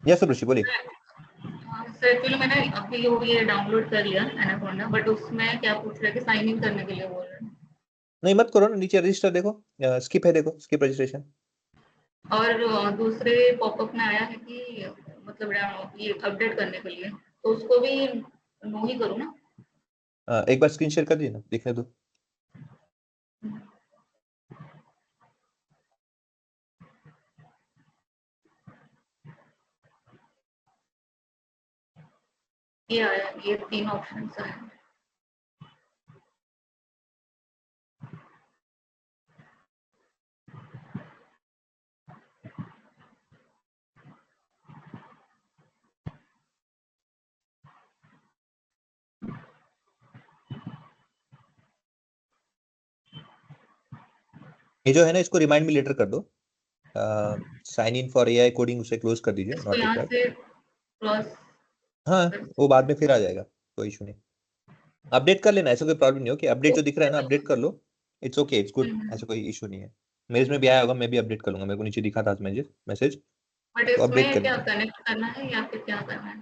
Yes Ruchi बोलिए. सर एक्चुअली मैंने अभी वो ये डाउनलोड कर लिया एनाकोंडा, बट उसमें क्या पूछ रहा है कि साइन इन करने के लिए बोल रहे हैं. नहीं मत करो ना, नीचे रजिस्टर देखो, स्किप है, देखो स्किप रजिस्ट्रेशन. और दूसरे पॉपअप में आया है कि मतलब ये अपडेट करने के लिए, तो उसको भी नो ही करूँ ना? एक बार स्क्रीन शेयर कर दीजिए ना, देखने दो. ये आया, ये 3 ऑप्शन आए. ये जो है ना, इसको रिमाइंड मी लेटर कर दो. Sign in for AI coding उसे क्लोज कर दीजिए, इसको नॉट यहाँ रिक्वायर्ड. से क्रॉस. हाँ, वो बाद में फिर आ जाएगा, कोई इशू नहीं. अपडेट कर लेना, ऐसा कोई प्रॉब्लम नहीं हो कि अपडेट जो दिख रहा है ना अपडेट कर लो. इट्स ओके, इट्स गुड, ऐसा कोई इशू नहीं है। मेरे में भी आया होगा, मैं भी अपडेट कर लूंगा, मेरे को नीचे दिखा था मैसेज। बट तो अपडेट इसमें कर क्या लीजिए। कनेक्ट करना है या फिर क्या करना है?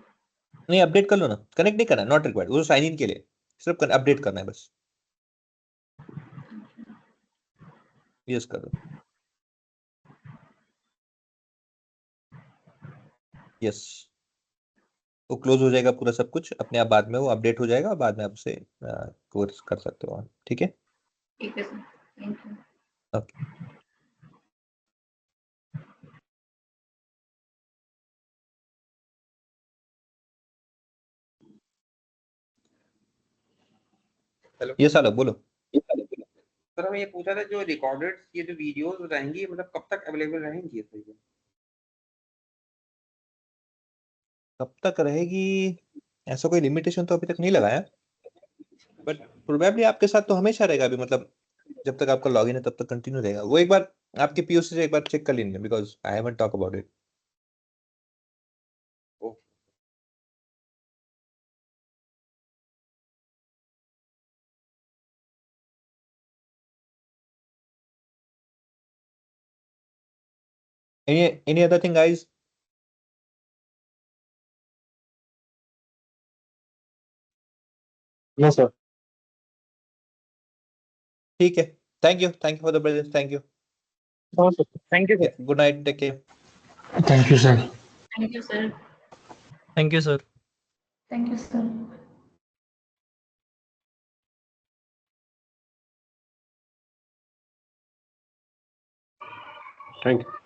नहीं, अपडेट कर लो ना, कनेक्ट नहीं करना, नॉट रिक्वायर्ड, वो साइन इन के लिए सिर्फ अपडेट करना है बस। यस कर दो, यस। वो क्लोज हो जाएगा पूरा सब कुछ अपने आप, बाद में वो अपडेट हो जाएगा, बाद में आप उसे कोर्स कर सकते हो, ठीक है। ठीक है sir, thank you. Okay, hello ये सालो बोलो। सर, मैं ये पूछा था, जो रिकॉर्डेड ये जो वीडियोस रहेंगी, मतलब कब तक अवेलेबल रहेंगी ये सर? कब तक रहेगी, ऐसा कोई लिमिटेशन तो अभी तक नहीं लगाया, बट प्रोबेबली आपके साथ तो हमेशा रहेगा अभी, मतलब जब तक आपका लॉगिन है तब तक कंटिन्यू रहेगा। वो एक बार आपके पीओसी से एक बार चेक कर लेंगे, because I haven't talk about it. Any other thing, guys? No, sir. ठीक है, thank you for the presence, thank you. No, sir. Thank you, sir. Good night, take care. Thank you, sir. Thank you sir. Thank you sir. Thank you sir. Thank you.